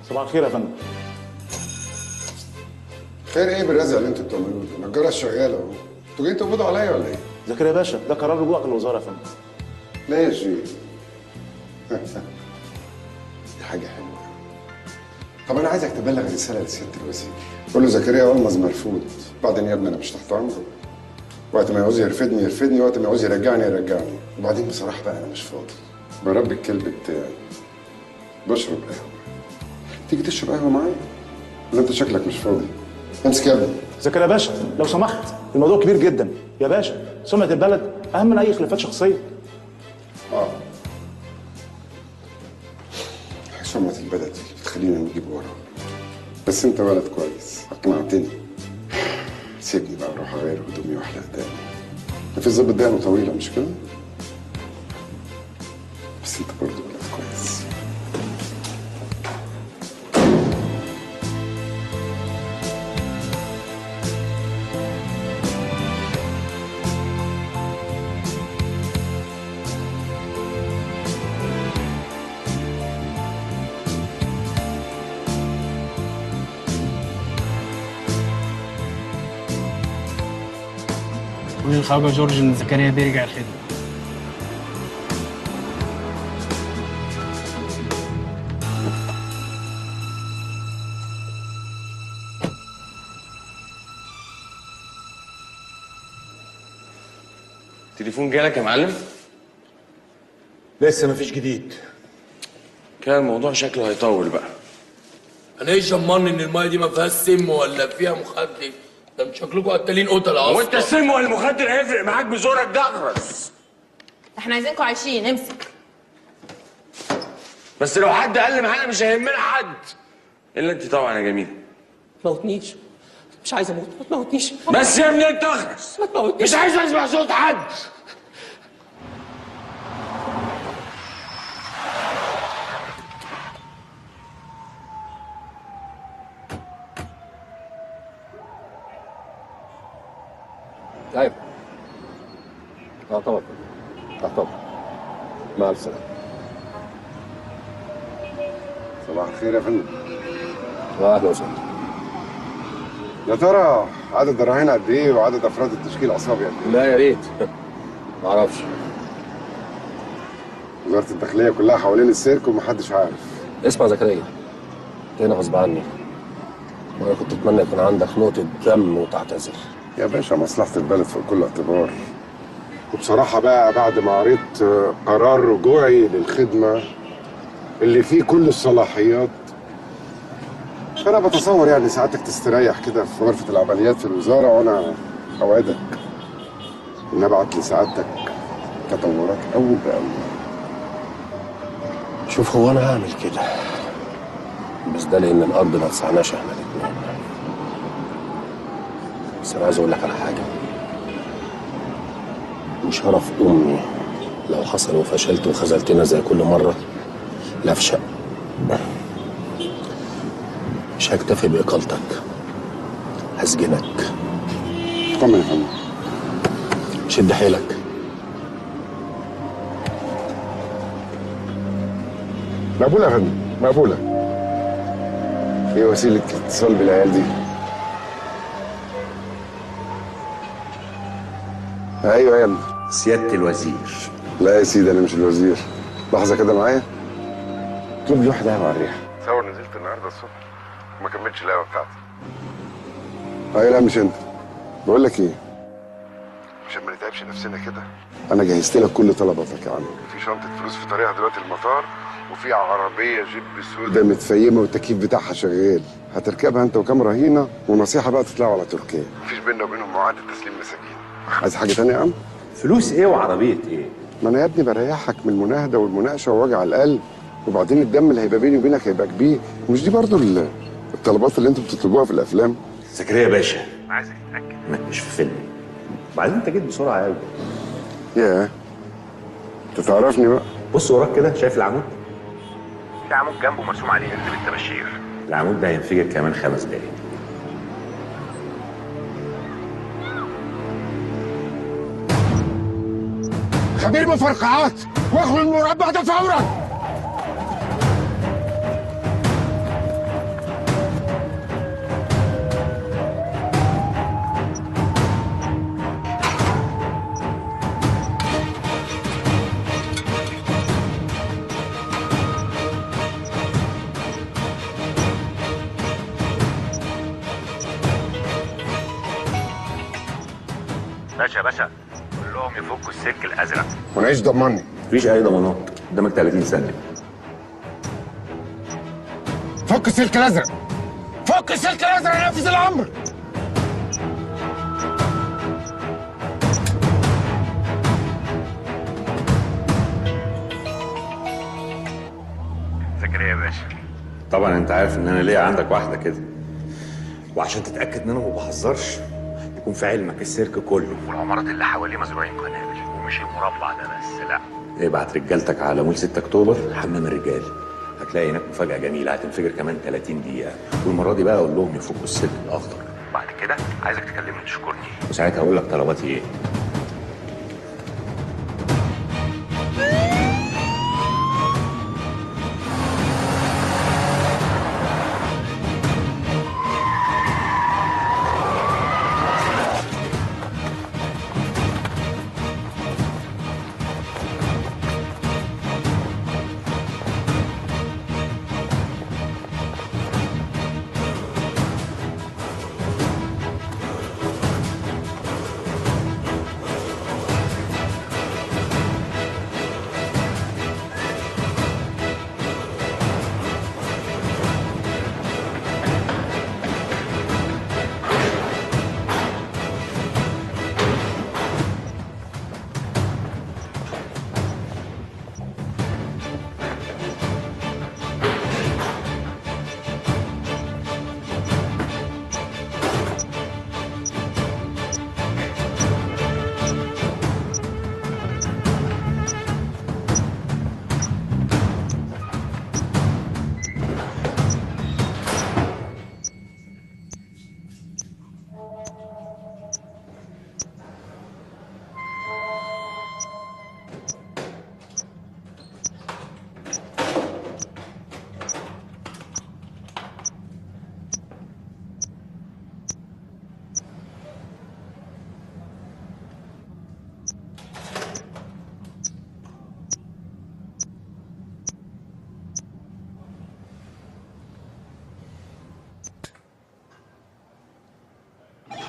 صباح الخير يا فندم. خير ايه بالرزق اللي انتوا بتعملوه ده؟ النجاره شغاله اهو. انتوا جايين تقبضوا عليا ولا ايه؟ زكريا باشا، ده قرار رجوعك للوزاره يا فندم. لا يا شريف. دي حاجه حلوه. طب انا عايزك تبلغ رساله لسياده الوزير. قول له زكريا المز مرفوض. بعدين يا ابني انا مش تحت امره. وقت ما يعوز يرفدني يرفدني، وقت ما يعوز يرجعني يرجعني. وبعدين بصراحه بقى انا مش فاضي. بربي الكلب بتاعي. بشرب قهوه. تيجي تشرب قهوه معايا؟ ولا انت شكلك مش فاضي؟ امسك يا ابني. زكريا باشا لو سمحت، الموضوع كبير جدا يا باشا، سمعه البلد اهم من اي خلافات شخصيه. سمعة البلد اللي بتخلينا نجيب ورا. بس انت ولد كويس، اقنعتني. سيبني بقى اروح اغير هدومي واحلق دقني. في الظابط دقنه طويله مش كده؟ بس انت برضه ولد كويس. قول للخواجه جورج ان زكريا بيرجع الخدمه. تليفون جالك يا معلم؟ لسه مفيش جديد. كده الموضوع شكله هيطول بقى. انا ايش ضمني ان المايه دي ما فيهاش سم ولا فيها مخدر؟ ده مش شكلكم قتالين قتله اصلا. وانت السم ولا المخدر هيفرق معاك بزورك ده اخرس. احنا عايزينكم عايشين، امسك. بس لو حد قال معانا مش هيهمنا حد الا انت طبعا يا جميل. ما تموتنيش، مش عايز اموت، ما تموتنيش. بس يا ابني انت اخرس، ما تموتنيش. مش عايز اسمع صوت حد. ايوه. طبعا. طبعا. مع السلامه. صباح الخير يا فندم. اهلا وسهلا. يا ترى عدد الرهائن قد ايه وعدد افراد التشكيل عصابي قد ايه؟ لا يا ريت. ما اعرفش. وزاره الداخليه كلها حوالين السيرك ومحدش عارف. اسمع زكريا، انت هنا غصب عني، وانا كنت اتمنى يكون عندك نقطه دم وتعتذر. يا باشا مصلحة البلد فوق كل اعتبار. وبصراحة بقى بعد ما قريت قرار رجوعي للخدمة اللي فيه كل الصلاحيات، فأنا بتصور يعني ساعتك تستريح كده في غرفة العمليات في الوزارة، وأنا أوعدك إن أبعت لسعادتك تطورات أول بأول. شوف، هو انا هعمل كده، بس ده لان الارض ما تسعناش احنا الاثنين. بس انا عايز اقول لك على حاجه، وشرف امي لو حصل وفشلت وخذلتنا زي كل مره لافشق. مش هكتفي باقالتك، هسجنك. طمن يا فندم. شد حيلك. مقبولة يا فندم، مقبولة. ايه وسيلة الاتصال بالعيال دي؟ ايوه يا ابني. سيادة الوزير. لا يا سيدي انا مش الوزير. لحظة كده معايا. اطلب لي واحدة قهوة على الريحة. تصور نزلت النهارده الصبح وما كملتش القهوة بتاعتي. ايوه لا مش انت. بقول لك ايه؟ عشان ما نتعبش نفسنا كده، انا جهزت لك كل طلباتك يا عم. في شنطة فلوس في طريقها دلوقتي المطار، وفي عربية جيب سودا متفيمة والتكييف بتاعها شغال. هتركبها انت وكام رهينة، ونصيحة بقى تطلعوا على تركيا. مفيش بيننا وبينهم معاهدة تسليم مساجين. عايز حاجة تانية يا عم؟ فلوس ايه وعربية ايه؟ ما انا يا ابني بريحك من المناهدة والمناقشة ووجع القلب، وبعدين الدم اللي هيبقى بيني وبينك هيبقى كبير. مش دي برضو الطلبات اللي انتوا بتطلبوها في الافلام؟ زكريا باشا، عايزك تتأكد انك مش في فيلم. وبعدين انت جيت بسرعة قوي. ياه، انت تعرفني بقى. بص وراك كده، شايف العمود؟ في عمود جنبه مرسوم عليه اكتب التباشير. العمود ده هينفجر كمان 5 دقايق. خبير مفرقعات، واخد المربع ده فورا. باشا باشا كلهم يفكوا السلك الازرق. ونعيش ضمني. مفيش اي ضمانات، قدامك 30 ثانية. فك السلك الازرق، فك السلك الازرق، نفذ الامر. زكريا يا باشا. طبعا انت عارف ان انا ليا عندك واحده كده، وعشان تتاكد ان انا ما بهزرش يكون في علمك السيرك كله والعمارات اللي حواليه مزروعين قنابل، ومش المربع ده بس، لا ابعت رجالتك على مول 6 اكتوبر حمام الرجال، هتلاقي هناك مفاجاه جميله هتنفجر كمان 30 دقيقه، والمره دي بقى اقول لهم يفكوا السلك الاخضر. بعد كده عايزك تكلمني تشكرني، وساعتها هقول لك طلباتي ايه.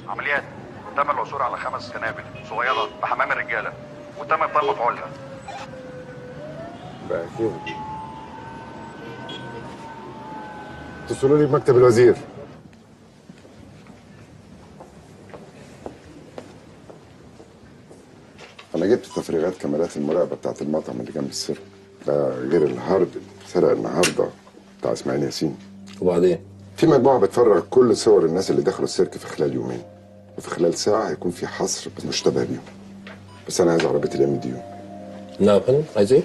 عمليات تم العثور على 5 قنابل صغيره بحمام الرجاله وتم ابطال مفعولها. بقى كده اتصلوا لي بمكتب الوزير. انا جبت تفريغات كاميرات المراقبه بتاعت المطعم اللي جنب السيرك ده، غير الهارد اللي اتسرق النهارده بتاع اسماعيل ياسين. وبعدين في مجموعه بتفرغ كل صور الناس اللي دخلوا السيرك في خلال يومين، وفي خلال ساعه هيكون في حصر مشتبه بيهم. بس انا عايز عربيه الام ديو. نعم يا فندم، عايز ايه؟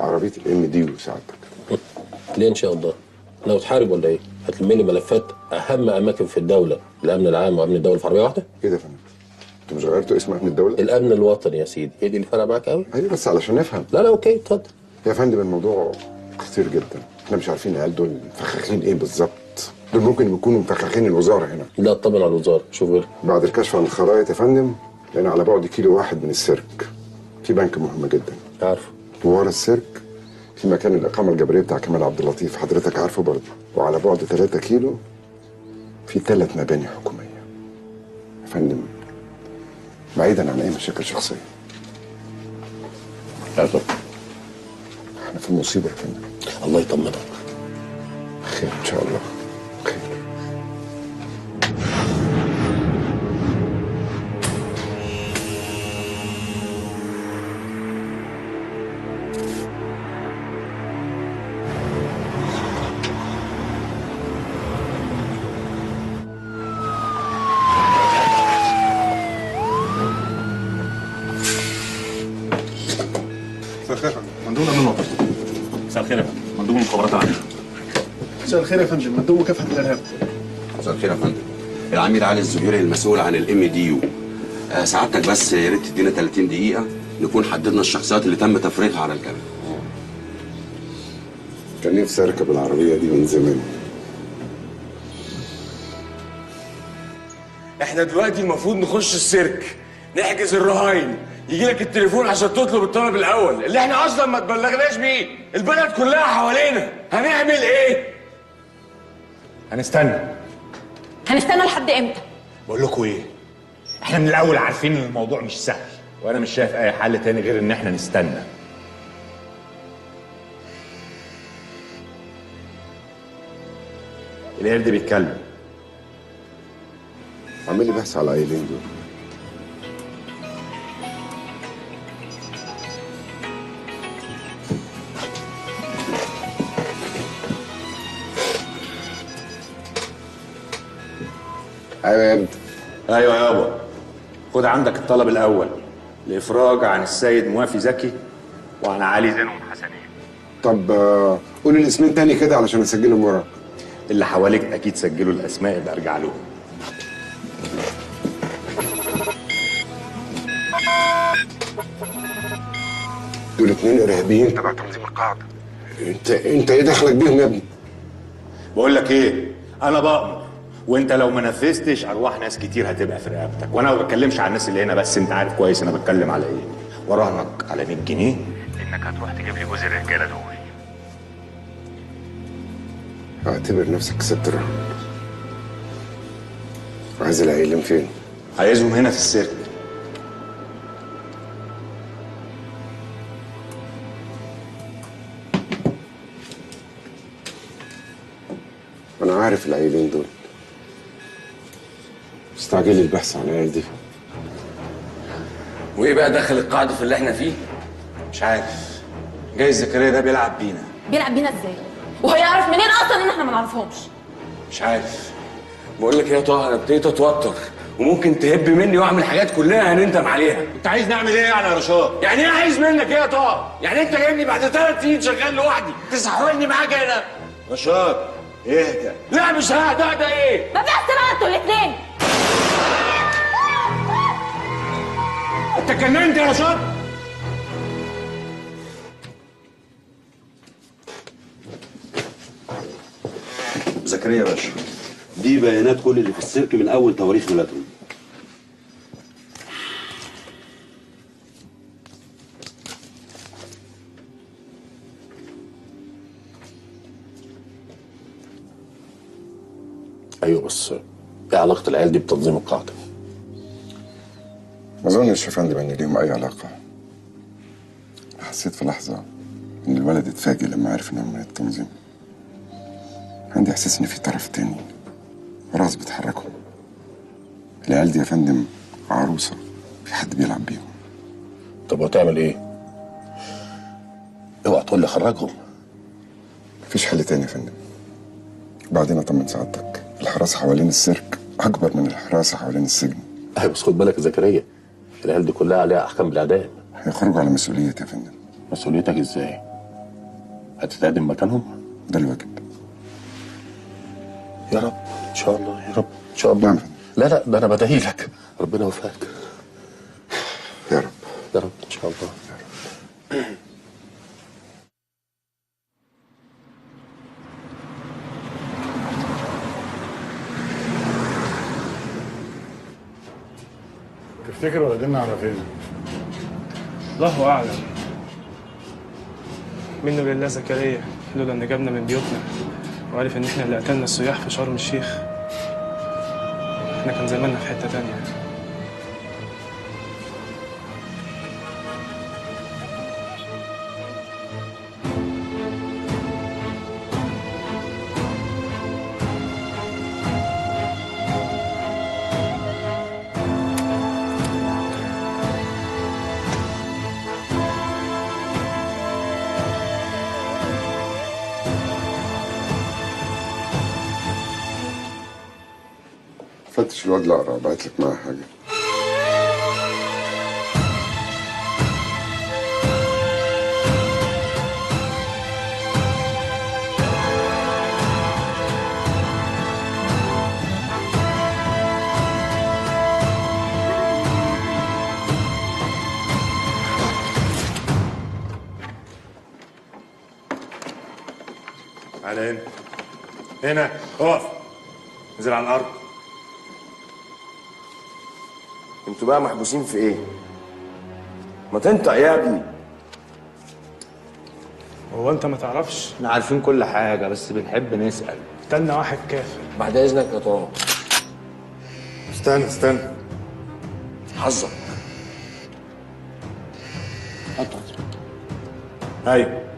عربيه الام ديو سعادتك. ليه ان شاء الله؟ لو تحارب ولا ايه؟ هتلم لي ملفات اهم اماكن في الدوله، الامن العام وامن الدوله في عربيه واحده؟ كده يا فندم. انتوا مش غيرتوا اسم امن الدوله؟ الامن الوطني يا سيدي، هي دي اللي فارقه معاك قوي؟ ايوه بس علشان نفهم. لا اوكي اتفضل. يا فندم الموضوع خطير جدا، احنا مش عارفين العيال دول مفخخين ايه بالظبط. دول ممكن يكونوا مفخخين الوزاره هنا. لا طبعا على الوزاره، شوف غير. بعد الكشف عن الخرائط يا فندم، لان على بعد 1 كيلو من السيرك في بنك مهم جدا. عارفه. وورا السيرك في مكان الاقامه الجبريه بتاع كمال عبد اللطيف، حضرتك عارفه برضه. وعلى بعد 3 كيلو في 3 مباني حكوميه. يا فندم بعيدا عن اي مشاكل شخصيه. لا طبعا. احنا في مصيبه يا فندم. الله يطمنك. خير ان شاء الله. خير. مندوب الامن الوطني. مساء الخير يا فندم، مندوب المخابرات العامه. مساء الخير يا فندم، مندوب مكافحه الارهاب. مساء الخير يا فندم، العميد علي الزهيري المسؤول عن الام دي يو. سعادتك بس يا ريت تدينا 30 دقيقه نكون حددنا الشخصيات اللي تم تفريغها على الكاميرا. كان نفسي اركب العربيه دي من زمان. احنا دلوقتي المفروض نخش السيرك، نحجز الرهاين، يجي لك التليفون عشان تطلب الطلب الاول اللي احنا اصلا ما تبلغناش بيه، البلد كلها حوالينا، هنعمل ايه؟ هنستنى لحد امتى؟ بقول لكم ايه، احنا من الاول عارفين ان الموضوع مش سهل، وانا مش شايف اي حل تاني غير ان احنا نستنى. القرد بيتكلم. عامل لي بحث على العيلين دول. ايوه يا ابني. ايوه يابا، خد عندك الطلب الاول، الافراج عن السيد موافي زكي وعن علي زينهم حسنين. طب قول الاسمين تاني كده علشان اسجلهم وراك. اللي حواليك اكيد سجلوا الاسماء اللي ارجع لهم. دول 2 ارهابيين تبع تنظيم القاعده. انت ايه دخلك بيهم يا ابني؟ بقول لك ايه، انا بأمر، وانت لو ما نفذتش ارواح ناس كتير هتبقى في رقبتك، وانا ما بتكلمش على الناس اللي هنا بس، انت عارف كويس انا بتكلم على ايه. وراهنك على 100 جنيه انك هتروح تجيب لي جوز الرجاله دول. اعتبر نفسك كسبت الرهن. عايز العيلين فين؟ عايزهم هنا في السيرك. انا عارف العيلين دول. استعجلي البحث عن العيال دي. وايه بقى دخل القاعده في اللي احنا فيه؟ مش عارف، جايز زكريا ده بيلعب بينا. بيلعب بينا ازاي؟ وهيعرف منين اصلا ان احنا ما نعرفهمش؟ مش عارف. بقول لك ايه يا طه، انا ابتديت اتوتر وممكن تهب مني واعمل حاجات كلها هنندم عليها. انت عايز نعمل ايه يعني يا رشاد؟ يعني ايه عايز منك ايه يا طه؟ يعني انت جايبني بعد 3 سنين شغال لوحدي تسحولني معاك هنا؟ رشاد اهدى. لا مش ههدى، ده ايه؟ ما فيهاش سبعة انتوا الاثنين. انت اتجننت يا رشاد؟ زكريا باشا، دي بيانات كل اللي في السيرك من اول تواريخ ميلادهم. ايوه بس ايه علاقه العيال دي بتنظيم القاعده؟ ما اظنش يا فندم ان ليهم اي علاقه. حسيت في لحظه ان الولد اتفاجئ لما عرف انهم من التنظيم. عندي احساس ان في طرف تاني راس بتحركهم. العيال دي يا فندم عروسه، في حد بيلعب بيهم. طب وهتعمل ايه؟ اوعى تقول لي خرجهم. مفيش حل تاني يا فندم. بعدين اطمن سعادتك، الحراسه حوالين السيرك اكبر من الحراسه حوالين السجن. ايوه بس خد بالك يا زكريا، العيال دي كلها عليها احكام بالاعدام. هيخرجوا على مسؤوليتي يا فندم. مسؤوليتك ازاي؟ هتتقدم مكانهم؟ ده الواجب. يا رب ان شاء الله، يا رب ان شاء الله. لا لا، ده انا بدعي لك ربنا يوفقك. يا رب يا رب ان شاء الله. تفتكر واخديننا على فين؟ الله اعلم. منه لله زكريا، لولا ان جابنا من بيوتنا وعرف ان احنا اللي قتلنا السياح في شرم الشيخ، احنا كان زماننا في حته تانيه. فتش الواد الاقرع، بعت لك معاه حاجه. تعالى هنا. هنا اقف. انزل على الارض. انتوا بقى محبوسين في ايه؟ ما تنطق يا ابني. هو انت ما تعرفش؟ احنا عارفين كل حاجه بس بنحب نسال. استنى واحد كافر. بعد اذنك يا طه. استنى حظك. ايوه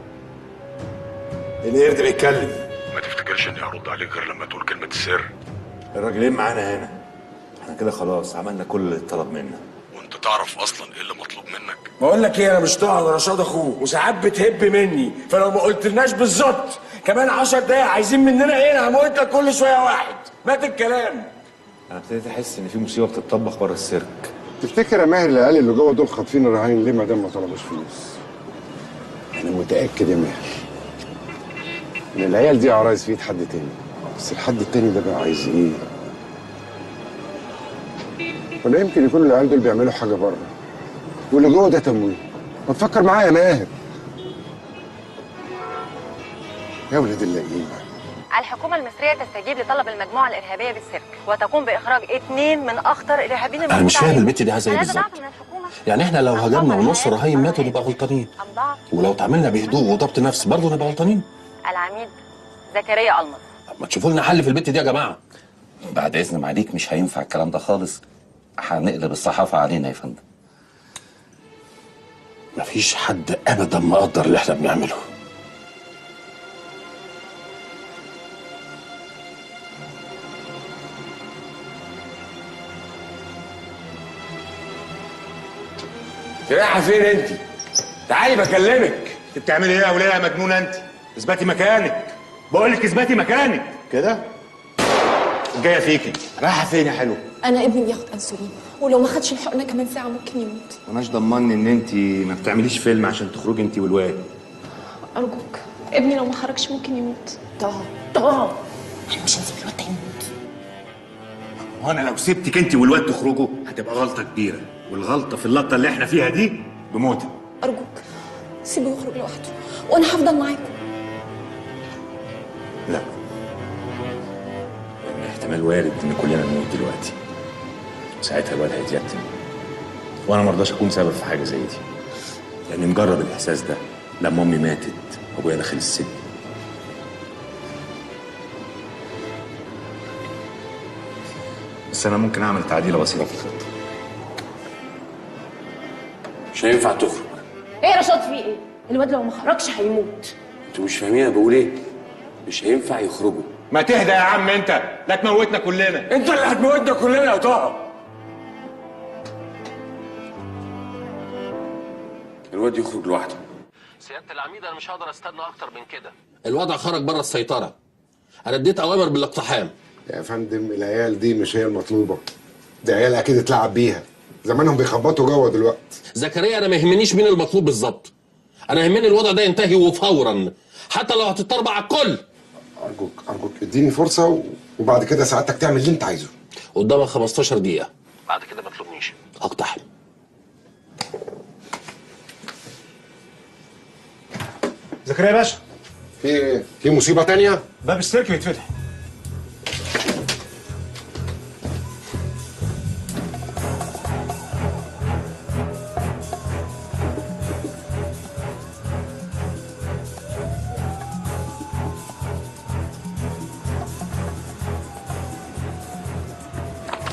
القرد بيتكلم. ما تفتكرش اني هرد عليك غير لما تقول كلمة السر. الراجلين معانا هنا، احنا كده خلاص عملنا كل اللي اتطلب منا. وانت تعرف اصلا ايه اللي مطلوب منك؟ بقول لك ايه، انا مش طاهر، انا رشاد اخوه وساعات بتهب مني، فلو ما قلتلناش بالظبط كمان 10 دقايق عايزين مننا ايه، انا هموت لك كل شويه واحد. مات الكلام. انا ابتديت احس ان في مصيبه بتطبخ بره السيرك. تفتكر يا ماهر العيال اللي جوه دول خاطفين الرهاين ليه ما دام ما طلبوش فلوس؟ انا متاكد يا ماهر ان العيال دي عرايس في ايد حد تاني، بس الحد التاني ده بقى عايز ايه؟ ولا يمكن يكونوا العيال دول بيعملوا حاجه بره واللي جوه ده تمويل؟ ما تفكر معايا يا ماهر يا ولاد اللئيمه. الحكومة المصرية تستجيب لطلب المجموعة الإرهابية بالسيرك وتقوم بإخراج 2 من أخطر الإرهابيين انا مش فاهم عليهم. البت دي عايزه ايه هذا بالظبط. ضعف من الحكومة يعني احنا لو هجمنا ونص الرهاين ماتوا نبقى غلطانين، ولو تعاملنا بهدوء وضبط نفس برضه نبقى غلطانين. العميد زكريا ألمظ. ما تشوفوا لنا حل في البت دي يا جماعه. بعد اذن معاليك مش هينفع الكلام ده خالص، هنقلب الصحافه علينا يا فندم. مفيش حد ابدا مقدر اللي احنا بنعمله. رايحه فين انت؟ تعالي بكلمك. انت بتعملي ايه يا وليه يا مجنونه انت؟ اثبتي مكانك. بقول لك اثبتي مكانك كده. جايه فيكي. رايحه فين يا حلو؟ انا ابني بياخد انسولين ولو ما خدش الحقنه كمان ساعه ممكن يموت. ماناش ضمني ان انت ما بتعمليش فيلم عشان تخرجي انت والواد. ارجوك ابني لو ما خرجش ممكن يموت. طه انا مش هسيب الواد ده يموت. وانا لو سبتك انت والواد تخرجوا هتبقى غلطه كبيره، والغلطه في اللقطه اللي احنا فيها دي بموتة. ارجوك سيبه يخرج لوحده وانا هفضل معاكم. لا، احتمال وارد ان كلنا نموت دلوقتي، ساعتها الواد هيتيتم، وانا مرضاش اكون سبب في حاجه زي دي، لاني مجرب الاحساس ده لما امي ماتت وابويا دخل السجن. بس انا ممكن اعمل تعديله بسيطه في الخطه. مش هينفع تخرج. ايه يا رشاد في ايه؟ الواد لو ما خرجش هيموت. انتوا مش فاهمين انا بقول ايه؟ مش هينفع يخرجوا. ما تهدى يا عم انت، لا تموتنا كلنا. انت اللي هتموتنا كلنا يا طه. الواد يخرج لوحده. سياده العميد انا مش هقدر استنى اكتر من كده. الوضع خرج بره السيطره. انا اديت اوامر بالاقتحام. يا فندم العيال دي مش هي المطلوبه، دي عيال اكيد اتلعب بيها، زمانهم بيخبطوا جوه دلوقتي. زكريا انا ما يهمنيش مين المطلوب بالظبط، انا يهمني الوضع ده ينتهي وفورا حتى لو هتضطر على الكل. ارجوك اديني فرصه وبعد كده سعادتك تعمل اللي انت عايزه. قدامك 15 دقيقه، بعد كده ما تطلبنيش اقتحم. زكريا يا باشا، في ايه؟ في مصيبه تانية؟ باب السيرك بيتفتح.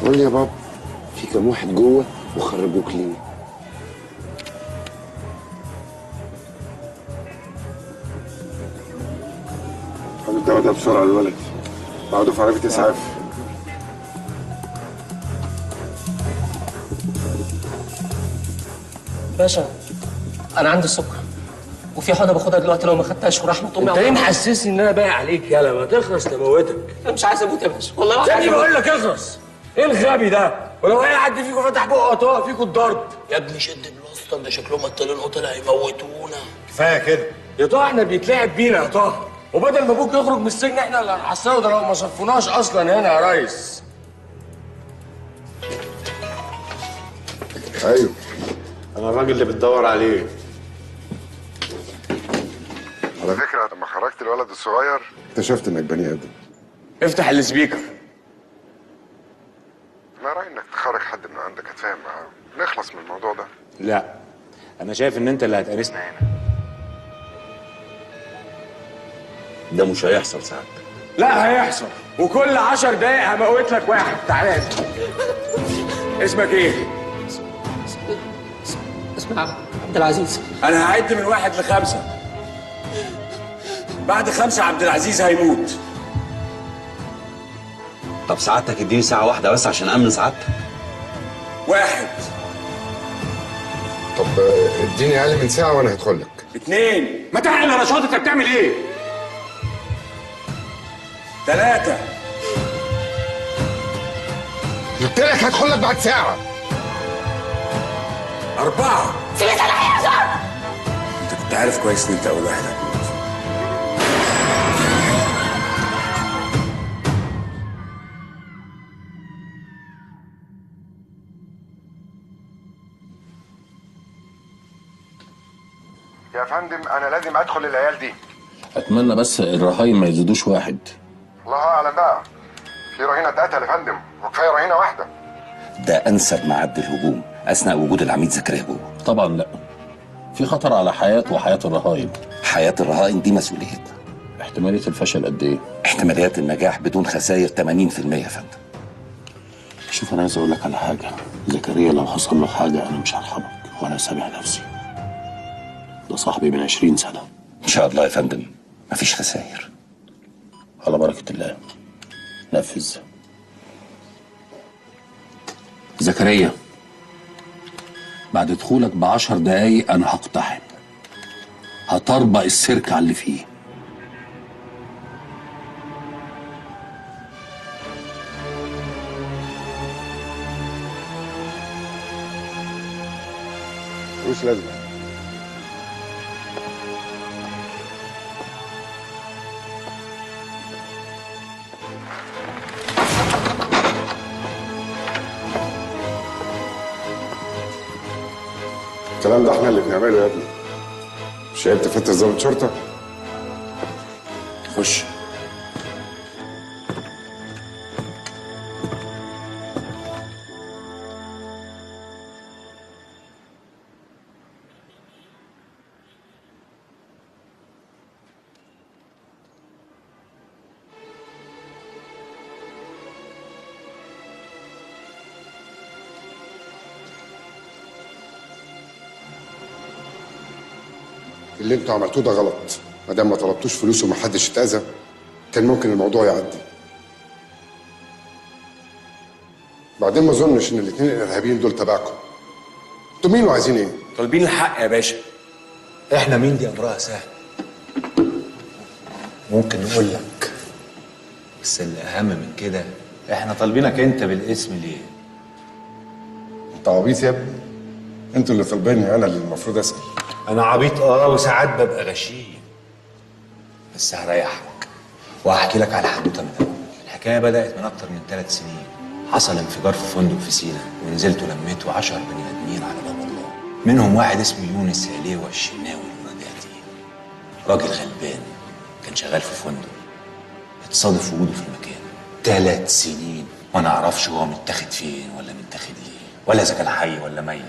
قول لي يا بابا، في كام واحد جوه وخرجوك ليه؟ خد الدواء ده بسرعه للولد، بعده في عربيه اسعاف. باشا انا عندي السكر وفي حاجه باخدها دلوقتي لو ما خدتهاش ورحمه امي. انت ايه محسسني ان انا باقي عليك؟ يلا ما تخلص تموتك. انا مش عايز اموت يا باشا، والله ما عايز تاني اموت. بقول لك اخلص. ايه الغبي ده؟ ولو اي حد فيكم فتح بقه هتقع فيكم الضرب. يا ابني شد الوسطى، ده شكلهم قتالين قتله هيموتونا. كفايه كده يا طه، احنا بيتلعب بينا يا طه، وبدل ما ابوك يخرج من السجن احنا اللي هنحصله، ده لو ما صفوناش اصلا هنا يا ريس. ايوه انا الراجل اللي بتدور عليه. على فكره لما خرجت الولد الصغير اكتشفت انك بني ادم. افتح السبيكر. انا رايي انك تخرج حد من عندك اتفاهم معاه نخلص من الموضوع ده. لا، انا شايف ان انت اللي هتقرصنا هنا. ده مش هيحصل سعادتك. لا هيحصل، وكل 10 دقايق هموت لك واحد. تعالى انت. اسمك ايه؟ اسمع عبد العزيز. انا هعد من 1 ل5. بعد 5 عبد العزيز هيموت. طب سعادتك اديني ساعة واحدة بس عشان أمن سعادتك. 1. طب اديني اقل من ساعه وانا هدخل لك. 2. ما تعالى يا رشاد، انت بتعمل ايه؟ 3. قلت لك هدخل لك بعد ساعه. 4. سيبي صلاح يا زهر. انت كنت عارف كويس ان انت اول واحد هتموت. يا فندم انا لازم ادخل العيال دي. اتمنى بس الرهاين ما يزيدوش واحد. الله اعلم بقى. في رهينه اتقتل يا فندم وكفايه رهينه واحده. ده انسب ميعاد الهجوم اثناء وجود العميد زكريا جوه. طبعا لا، في خطر على حياته وحياه الرهاين. حياه الرهاين دي مسؤوليتنا. احتماليه الفشل قد ايه؟ احتماليات النجاح بدون خسائر 80% يا فندم. شوف انا عايز اقول لك على حاجه، زكريا لو حصل له حاجه انا مش هرحمك ولا سامع نفسي. ده صاحبي من 20 سنه. ان شاء الله يا فندم مفيش خسائر. على بركه الله. نفذ. زكريا بعد دخولك ب10 دقايق انا هقتحم، هطربق السيرك على اللي فيه. ملوش لازمه. الكلام ده احنا اللي بنعمله يا ابني. مش عيب تفتش ضابط شرطه؟ خش. اللي انتوا عملتوه ده غلط. ما دام ما طلبتوش فلوس ومحدش اتأذى كان ممكن الموضوع يعدي. بعدين ما اظنش ان الاثنين الارهابيين دول تبعكم. انتوا مين وعايزين ايه؟ طالبين الحق يا باشا. احنا مين دي امرها سهل. ممكن نقول لك، بس الاهم من كده احنا طالبينك انت بالاسم ليه؟ انت عبيط يا ابني. انتوا اللي طالبيني، انا اللي المفروض اسال. انا عبيط وساعات ببقى غشيم، بس هريحك وهحكي لك على حدوته من الاول. الحكايه بدات من اكتر من 3 سنين. حصل انفجار في فندق في سينا، ونزلت ولميت 10 بني ادمين على باب الله، منهم واحد اسمه يونس عليوة الشناوي المناداتي، راجل غلبان كان شغال في فندق. اتصادف وجوده في المكان 3 سنين ما نعرفش هو متاخد فين ولا متاخد ايه، ولا اذا كان حي ولا ميت،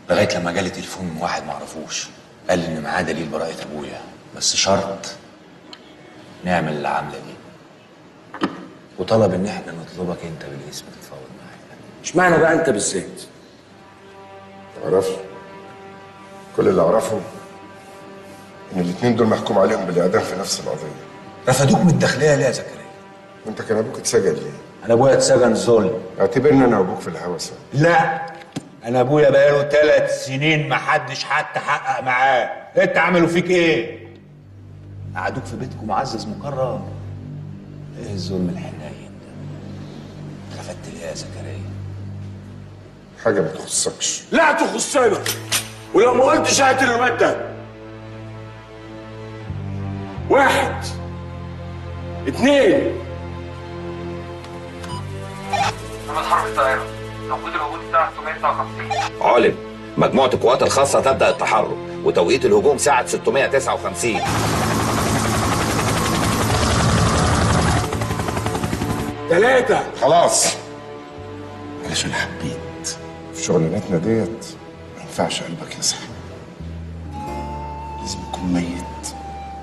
لغايه لما جالي تليفون من واحد معرفوش قال لي ان معاه دليل براءة ابويا، بس شرط نعمل العمله دي، وطلب ان احنا نطلبك انت بالاسم تتفاوض معانا. اشمعنى بقى انت بالذات؟ ما اعرفش. كل اللي اعرفه ان الاثنين دول محكوم عليهم بالاعدام في نفس القضيه. رفضوك من الداخليه ليه يا زكريا؟ وانت كان ابوك اتسجن ليه؟ انا ابويا اتسجن ظلم. اعتبرني انا وابوك في الهوا سوا. لا، انا ابويا بقاله 3 سنين ما حدش حتى حقق معاه. انت عملوا فيك ايه؟ قعدوك في بيتكم معزز مكرم. ايه الظلم الحنين ده؟ رفدت ليه يا زكريا؟ حاجه ما تخصكش. لا تخصنا، ولو ما قلتش هات الواد ده. 1 2. محمد حرب الطائرة، توقيت الهجوم الساعة 659. علم مجموعة القوات الخاصة تبدأ التحرك، وتوقيت الهجوم ساعة 659. 3. خلاص. علشان حبيت في شغلانتنا ديت ما ينفعش قلبك يصحى. لازم يكون ميت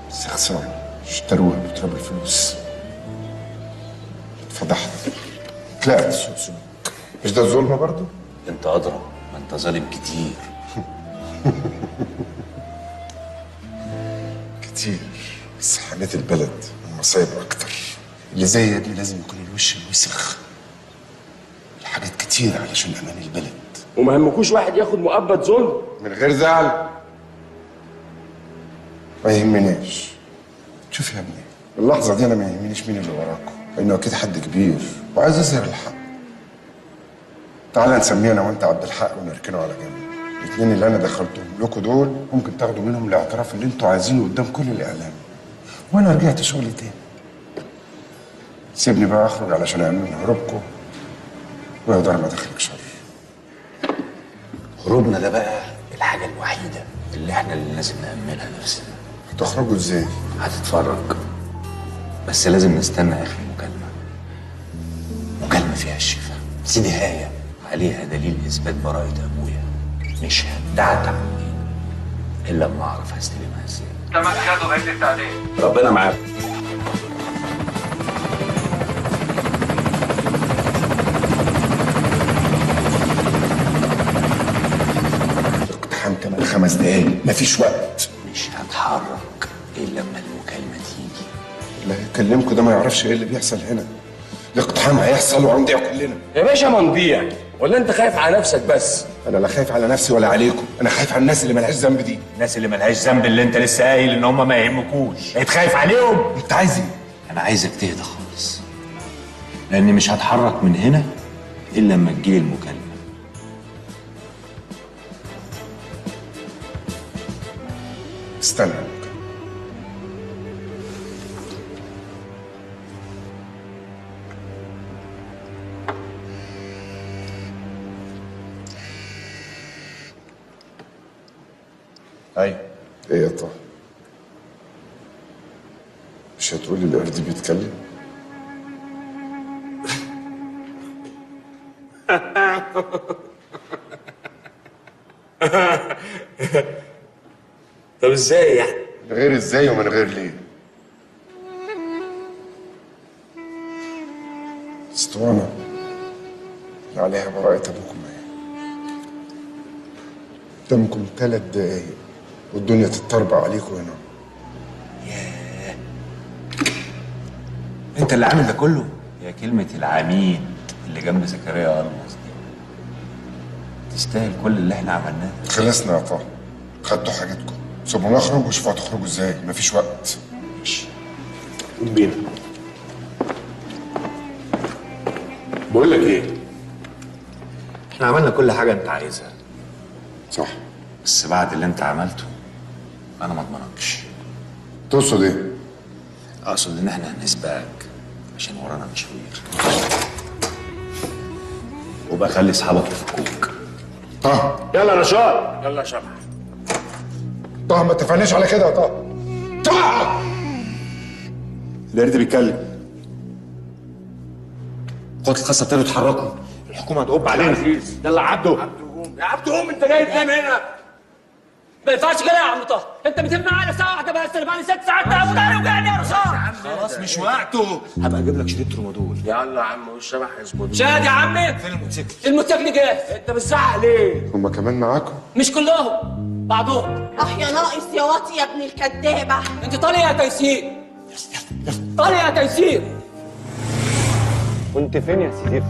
بس خسران. اشتروها بتراب الفلوس. اتفضحت. اتلقت سوق سلوك. مش ده الظلم برضه؟ انت اضرب، ما انت ظالم كتير. كتير، بس حالات البلد المصايب اكتر. اللي زي يا ابني لازم يكون الوش الوسخ. الحاجات كتير علشان امان البلد. وما همكوش واحد ياخد مؤبد ظلم من غير زعل؟ ما يهمناش. شوف يا ابني، اللحظة دي أنا ما يهمنيش مين اللي وراكم، لأنه أكيد حد كبير وعايز يظهر الحق. تعالى نسميه انا وانت عبد الحق ونركنه على جنب. الاثنين اللي انا دخلتهم لكم دول ممكن تاخدوا منهم الاعتراف اللي انتوا عايزينه قدام كل الاعلام، وانا رجعت شغلي تاني. سيبني بقى اخرج علشان امن هروبكم ويا دار ما دخلك شر. هروبنا ده بقى الحاجه الوحيده اللي احنا اللي لازم نأمنها نفسنا. هتخرجوا ازاي؟ هتتفرج، بس لازم نستنى اخر مكالمه فيها الشفاء. سيدي هايه عليها دليل اثبات براءه ابويا، مش هتعتع الا لما اعرف هستلمها ازاي. تمام كده بقيت التعليم. ربنا معاك. اقتحام كمان 5 دقايق، مفيش وقت. مش هتحرك الا لما المكالمه تيجي. اللي هيكلمكوا ده ما يعرفش ايه اللي بيحصل هنا. الاقتحام هيحصل وهنضيع كلنا. يا باشا ما نضيع، ولا انت خايف على نفسك بس؟ انا لا خايف على نفسي ولا عليكم، انا خايف على الناس اللي ملهاش ذنب دي. الناس اللي ملهاش ذنب اللي انت لسه قايل ان هم ما يهمكوش، بقيت خايف عليهم؟ انت عايز ايه؟ انا عايزك تهدى خالص، لاني مش هتحرك من هنا الا لما تجيلي المكالمه. استنى. ايوه. ايه يا طه؟ مش هتقولي القرد بيتكلم؟ طب ازاي يعني؟ من غير ازاي ومن غير ليه؟ اسطوانة اللي عليها براءة ابوكم اهي. قدامكم 3 دقايق والدنيا تتطربع عليكم هنا. انت اللي عامل ده كله؟ يا كلمه العميد اللي جنب زكريا المص دي تستاهل كل اللي احنا عملناه. خلصنا يا طه، خدتوا حاجاتكم، سيبونا نخرج وشوفوا هتخرجوا ازاي، مفيش وقت. ماشي قوم بينا. بقول لك ايه؟ احنا عملنا كل حاجه انت عايزها. صح. بس بعد اللي انت عملته انا ما اضمنكش. تقصد ايه؟ اقصد ان احنا هنسبقك عشان ورانا مشاوير. وبقى خلي اصحابك يفكوك. طه يلا يا رشاد. يلا يا شبح. طه ما اتفقناش على كده يا طه. طه القرد بيتكلم. القوات الخاصه ابتدوا يتحركوا، الحكومه هتقب علينا. يلا عبده. يا عبده قوم، انت جاي تنام هنا؟ ما ينفعش كده يا عم طه، انت بتنام معانا ساعه واحده بس، انا بقالي 6 ساعات ده ابو ضهري وجعني يا رشاد. خلاص مش وقته، هبقى اجيب لك شريط ترومادول. يلا يا عم والشبح يظبط. شاهد يا عمي. فين الموتوسيكل؟ الموتوسيكل جاهز. انت بتزعق ليه؟ هما كمان معاكم؟ مش كلهم، بعضهم. يا ناقص يا واطي يا ابن الكدابه. انت طالع يا تيسير. طالع يا تيسير. كنت فين يا سيدي؟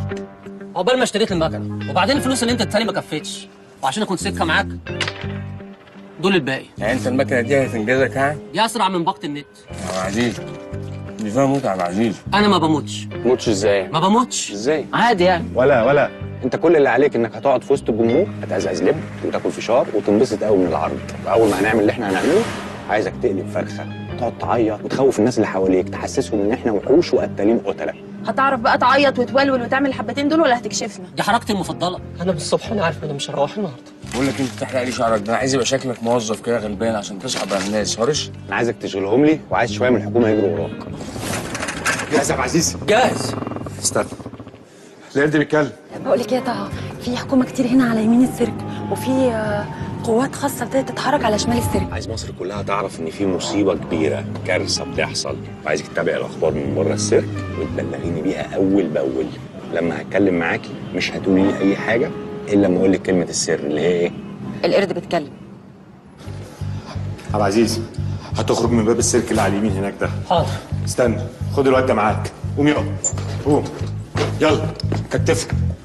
عقبال ما اشتريت المكنه، وبعدين الفلوس اللي انت اديتها لي ما كفتش، وعشان اكون سكه معاك دول الباقي. يعني انت المكنه دي هتنجزك يعني؟ دي اسرع من باقه النت. يا عبد العزيز دي فيها موت يا عبد العزيز. انا ما بموتش. موتش ازاي؟ ما بموتش ازاي؟ عادي يعني. ولا انت كل اللي عليك انك هتقعد في وسط الجمهور، هتقزقز لب وتاكل فشار وتنبسط قوي من العرض. واول ما هنعمل اللي احنا هنعمله عايزك تقلب فرخه، تقعد تعيط وتخوف الناس اللي حواليك، تحسسهم ان احنا وحوش وقتالين قتله. هتعرف بقى تعيط وتولول وتعمل الحبتين دول ولا هتكشفنا؟ دي حركتي المفضله. انا من الصبح انا عارف ان انا مش هروح النهارده. بقول لك انت تحرق لي شعرك ده، انا عايز يبقى شكلك موظف كده غلبان عشان تصعب على الناس. هرش. انا عايزك تشغلهم لي، وعايز شويه من الحكومه يجروا وراك. جاهز يا عبد العزيز؟ جاهز. استنى. القرد بيتكلم. بقول لك ايه يا طه، في حكومه كتير هنا على يمين السيرك، وفي قوات خاصه ابتدت تتحرك على شمال السيرك. عايز مصر كلها تعرف ان في مصيبه كبيره، كارثه بتحصل، وعايزك تتابع الاخبار من بره السيرك وتبلغيني بيها اول باول. لما هتكلم معاكي مش هتقولي لي اي حاجه الا لما اقول لك كلمه السر اللي هي ايه؟ القرد بيتكلم. عبد العزيز هتخرج من باب السيرك اللي على اليمين هناك ده. حاضر. استنى، خد الواد ده معاك. قوم يقف. قوم. يلا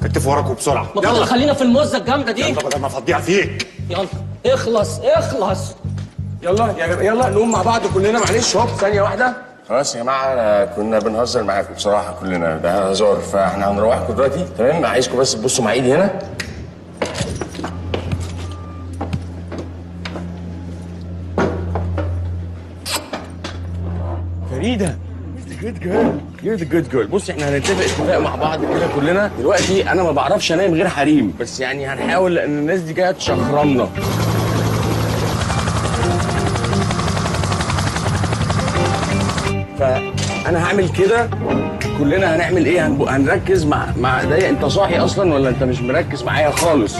كتفوا وراكوا بسرعه. يلا خلينا في الموزه الجامده دي. يلا بدل ما افضيها فيك. يلا اخلص. يلا يلا نقوم مع بعض كلنا، معلش. هوب ثانيه واحده. خلاص يا جماعه كنا بنهزر معاكم بصراحه كلنا، ده هزار، فاحنا هنروحكم دلوقتي تمام. عايزكم بس تبصوا مع ايدي هنا. فريده جود جيرل، يور ذا جود جيرل. بص احنا هنتفق اتفاق مع بعض كده كلنا دلوقتي. انا ما بعرفش انام غير حريم، بس يعني هنحاول لان الناس دي جايه تشخرمنا. فانا هعمل كده، كلنا هنعمل ايه؟ هنركز مع ايديا. انت صاحي اصلا ولا انت مش مركز معايا خالص؟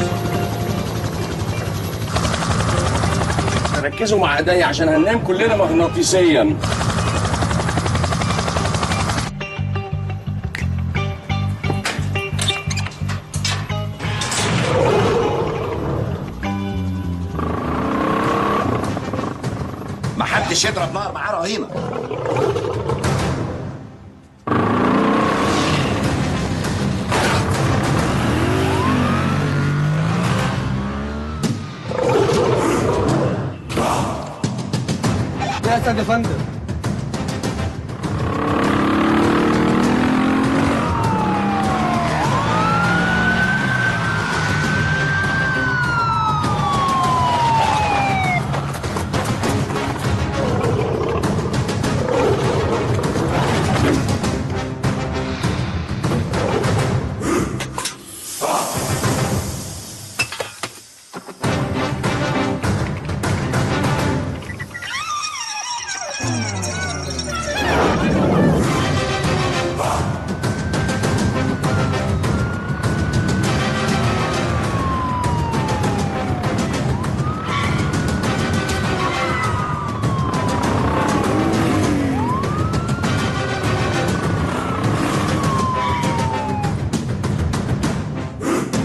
ركزوا مع ايديا عشان هننام كلنا مغناطيسيا. محدش يضرب نار معاه رهينه. يا سيد فندم.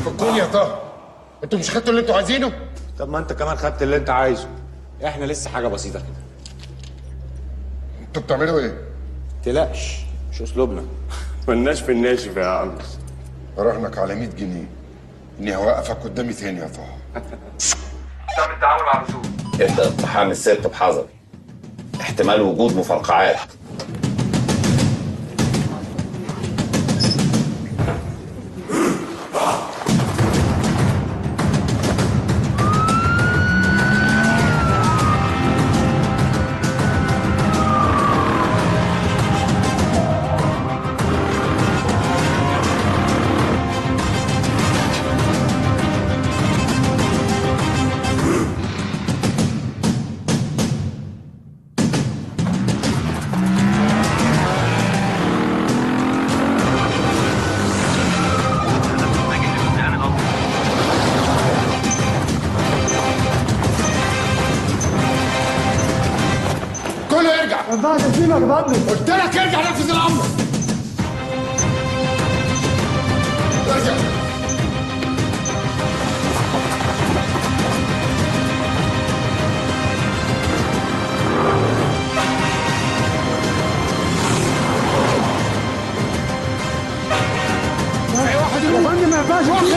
فكوني يا طه، انتوا مش خدتوا اللي انتوا عايزينه؟ طب ما انت كمان خدت اللي انت عايزه. احنا لسه حاجه بسيطه كده. انتوا بتعملوا ايه؟ تقلقش، مش اسلوبنا. ملناش في الناشف يا انس. رهنك على 100 جنيه اني هوقفك قدامي تاني يا طه. تم التعامل مع الرسوم. ابدأ اقتحام الست بحذر، احتمال وجود مفرقعات. كله يرجع. ما ينفعش اسيبك يا فندم. قلت لك ارجع نفذ الامر. ارجع. واحد يا فندم ما ينفعش واحد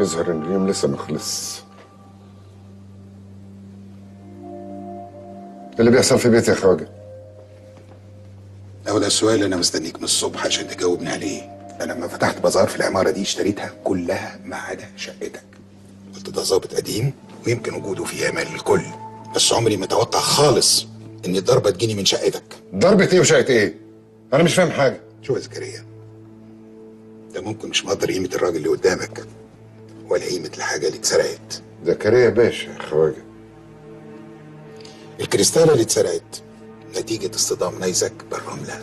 يظهر ان اليوم لسه ما خلص. اللي بيحصل في بيتي يا خواجه؟ هو ده السؤال اللي انا مستنيك من الصبح عشان تجاوبني عليه. انا لما فتحت بازار في العماره دي اشتريتها كلها ما عدا شقتك. قلت ده ظابط قديم ويمكن وجوده فيه امان للكل، بس عمري ما اتوقع خالص ان الضربه تجيني من شقتك. ضربة ايه وشقة ايه؟ انا مش فاهم حاجه. شوف يا زكريا، ده ممكن مش مقدر قيمه الراجل اللي قدامك ولا قيمه الحاجه اللي اتسرقت. زكريا باشا يا خواجه، الكريستاله اللي اتسرقت نتيجه اصطدام نيزك بالرمله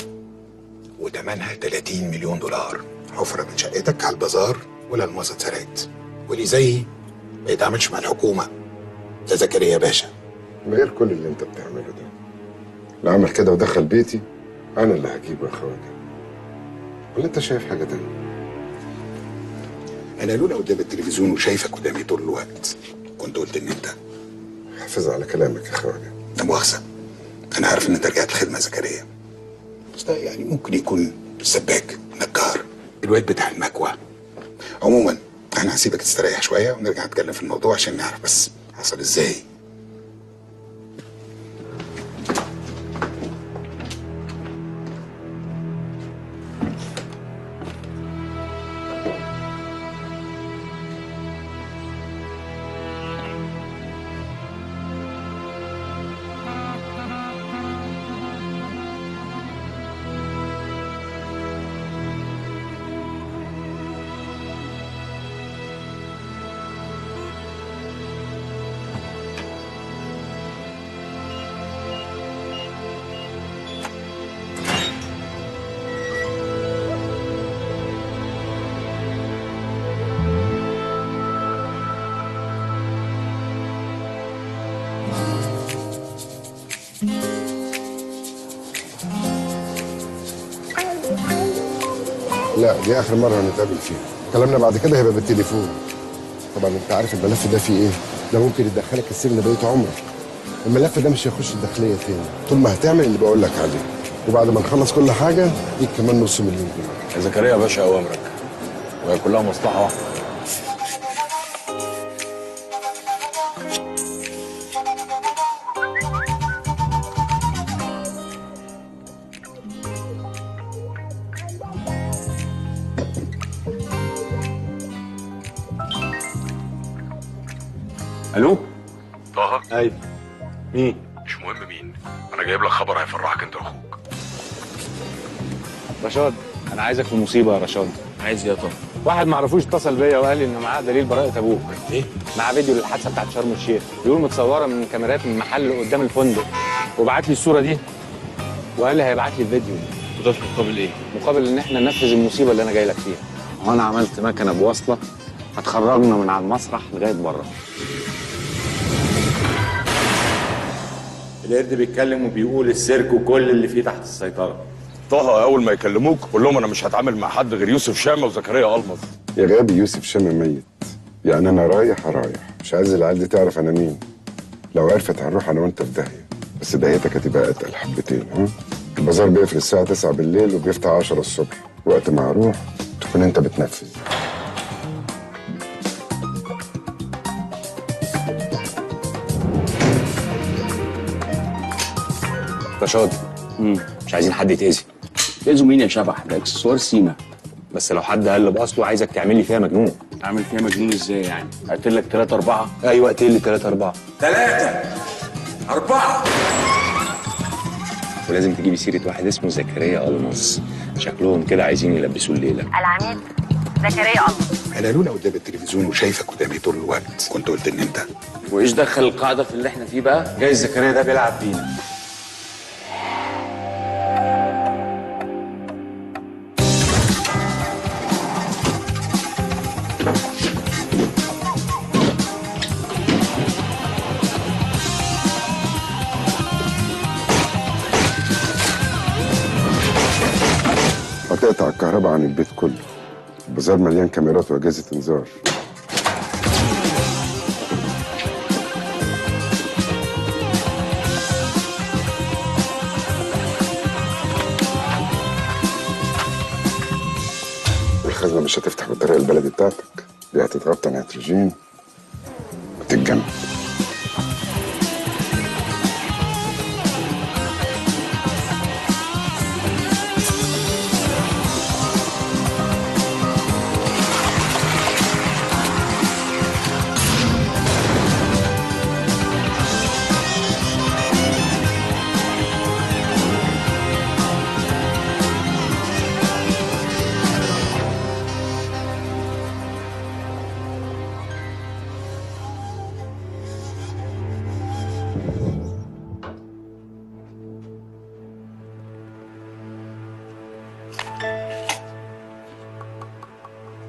وتمنها 30 مليون دولار. حفره من شقتك على البازار والالماظه اتسرقت، واللي زيي ما يتعاملش مع الحكومه. ده زكريا باشا. غير كل اللي انت بتعمله ده، اللي عمل كده ودخل بيتي انا اللي هجيبه يا خواجه. ولا انت شايف حاجه تانية؟ انا لولا قدام التلفزيون وشايفك قدامي طول الوقت كنت قلت ان انت حافظ على كلامك يا خواجه. لا مؤاخذه، انا عارف ان انت رجعت الخدمه يا زكريا، بس ده يعني ممكن يكون سباك، نجار، الواد بتاع المكوى. عموما انا هسيبك تستريح شويه ونرجع نتكلم في الموضوع عشان نعرف بس حصل ازاي. لا دي اخر مره هنتقابل فيها، كلامنا بعد كده هيبقى بالتليفون. طبعا انت عارف الملف ده فيه ايه؟ ده ممكن يدخلك السجن بقيت عمرك. الملف ده مش هيخش الداخليه تاني طول ما هتعمل اللي بقول لك عليه، وبعد ما نخلص كل حاجه ليك كمان نص مليون جنيه. يا زكريا يا باشا اوامرك، وهي كلها مصلحه واحده. الو طه. ايوه مين؟ مش مهم مين، انا جايب لك خبر هيفرحك انت واخوك. رشاد، انا عايزك في مصيبه يا رشاد. عايز ايه يا طه؟ واحد ما اعرفوش اتصل بيا وقال لي ان معاه دليل براءه ابوك. ايه؟ معاه فيديو للحادثه بتاعت شرم الشيخ، بيقول متصوره من كاميرات من محل قدام الفندق، وبعت لي الصوره دي وقال لي هيبعت لي الفيديو. وده في مقابل ايه؟ مقابل ان احنا ننفذ المصيبه اللي انا جاي لك فيها. وانا عملت مكنه بوصله هتخرجنا من على المسرح لغايه بره. القرد بيتكلم وبيقول السيرك وكل اللي فيه تحت السيطره. طه اول ما يكلموك قول لهم انا مش هتعامل مع حد غير يوسف شامه وزكريا المظ. يا غبي يوسف شامه ميت، يعني انا رايح، مش عايز العيال دي تعرف انا مين. لو عرفت هنروح انا وانت في داهيه، بس داهيتك هتبقى اتقل حبتين. ها؟ البازار بيقفل الساعه 9 بالليل وبيفتح 10 الصبح، وقت ما اروح تكون انت بتنفذ. رشاد، مش عايزين حد يتأذي. تأذوا مين يا شبح؟ ده اكسسوار سيما. بس لو حد قلب اصله عايزك تعمل لي فيها مجنون. اعمل فيها مجنون ازاي يعني؟ اقتل لك 3 4؟ ايوه اقتل لي 3 4. 3 4. ولازم تجيبي سيره واحد اسمه زكريا المظ، شكلهم كده عايزين يلبسوه الليله. العميد زكريا المظ. انا لولا قدام التلفزيون وشايفك قدامي طول الوقت كنت قلت ان انت. وايش دخل القاعده في اللي احنا فيه بقى؟ جايز زكريا ده بيلعب بينا. هتقطع الكهرباء عن البيت كله. البازار مليان كاميرات واجهزه انذار. الخزنه مش هتفتح بالطريقه البلدي بتاعتك. دي هتتغطى نيتروجين وتتجمد.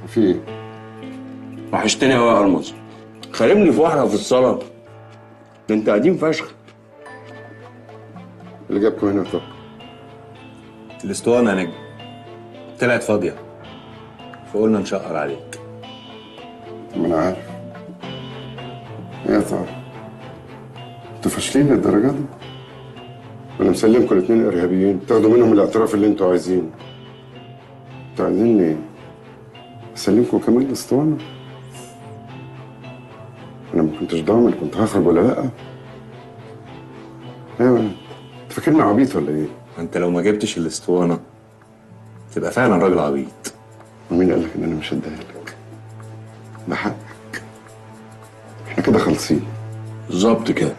في ايه؟ وحشتني قوي يا ارمز. خاربني في واحده في الصلاه. ده انت قديم فشخ. اللي جابكم هنا طب؟ الاسطوانه يا نجم طلعت فاضيه فقلنا نشقر عليك. ما انا عارف. ايه يا ترى؟ انتوا فاشلين للدرجه دي؟ انا مسلمكم الاثنين ارهابيين تاخدوا منهم الاعتراف اللي انتوا عايزينه. انتوا عايزين ايه؟ اسلمكم كمان الاسطوانه؟ انا ما كنتش ضامن كنت هخرج ولا لا. ايوه انت فاكرني عبيط ولا ايه؟ انت لو ما جبتش الاسطوانه تبقى فعلا راجل عبيط. ومين قال لك ان انا مش هديها لك؟ ده حقك. احنا كده خالصين. بالظبط كده.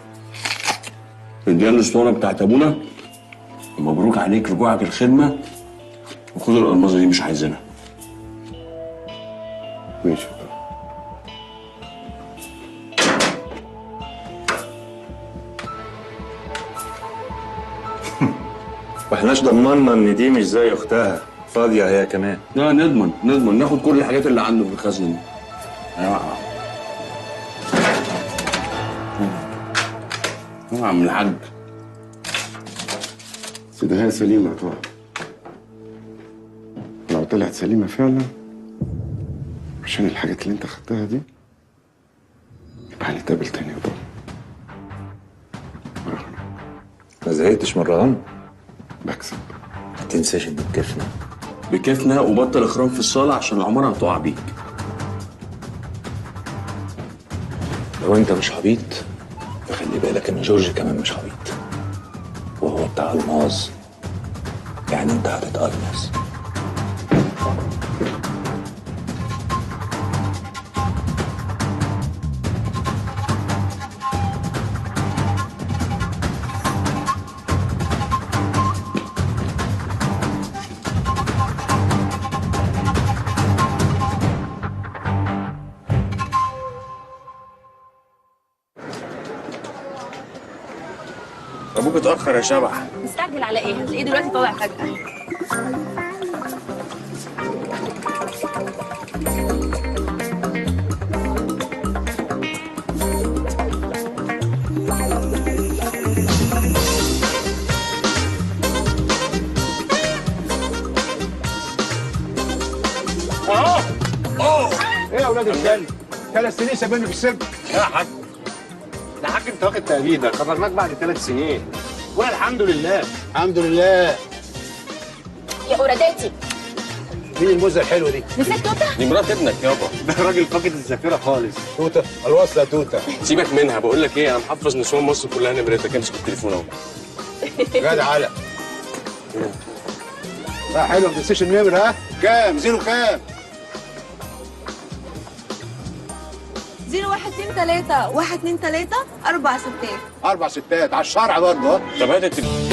اديها الاسطوانه بتاعت ابونا. مبروك عليك رجوعك الخدمه. وخد الالماظه دي مش عايزينها. ماشي. واحناش ضمننا ان دي مش زي اختها فاضيه هي كمان. لا نضمن ناخد كل الحاجات اللي عنده في الخزنه دي. يا عم الحاج. سيدها هي سليمه يا طه. لو طلعت سليمه فعلا عشان الحاجات اللي انت خدتها دي يبقى هنتقابل تاني يا طه. ما زهقتش من الرهان؟ بكسب. ما تنساش ان بكيفنا. بكيفنا وبطل اخرام في الصاله عشان العماره هتقع بيك. لو انت مش عبيط فخلي بالك ان جورج كمان مش عبيط. وهو بتاع الماظ. يعني انت هتتقلص. ابوك اتاخر يا شبح. مستعجل على ايه؟ هتلاقيه دلوقتي طالع فجأة. ايه يا اولاد الكلب؟ 3 سنين سابني في السجن. يا حاج ده حاج انت واخد تأبيدك خبرناك بعد 3 سنين. وانا الحمد لله. الحمد لله. يا قراداتي مين الموزه الحلوه دي؟ نسيت توته؟ دي مرات ابنك يابا. ده راجل فاقد الذاكره خالص. توته الوصله توته. سيبك منها. بقول لك ايه، انا محفظ نسوان مصر كلها نمرتك. امسك التليفون اهو. جدع علق. لا حلوه ما تنساش النمره. ها كام؟ زيرو كام؟ 0 1 2 3 1 2 3 4 ستات. 4 ستات على الشرع برضه. طب هات التليفون.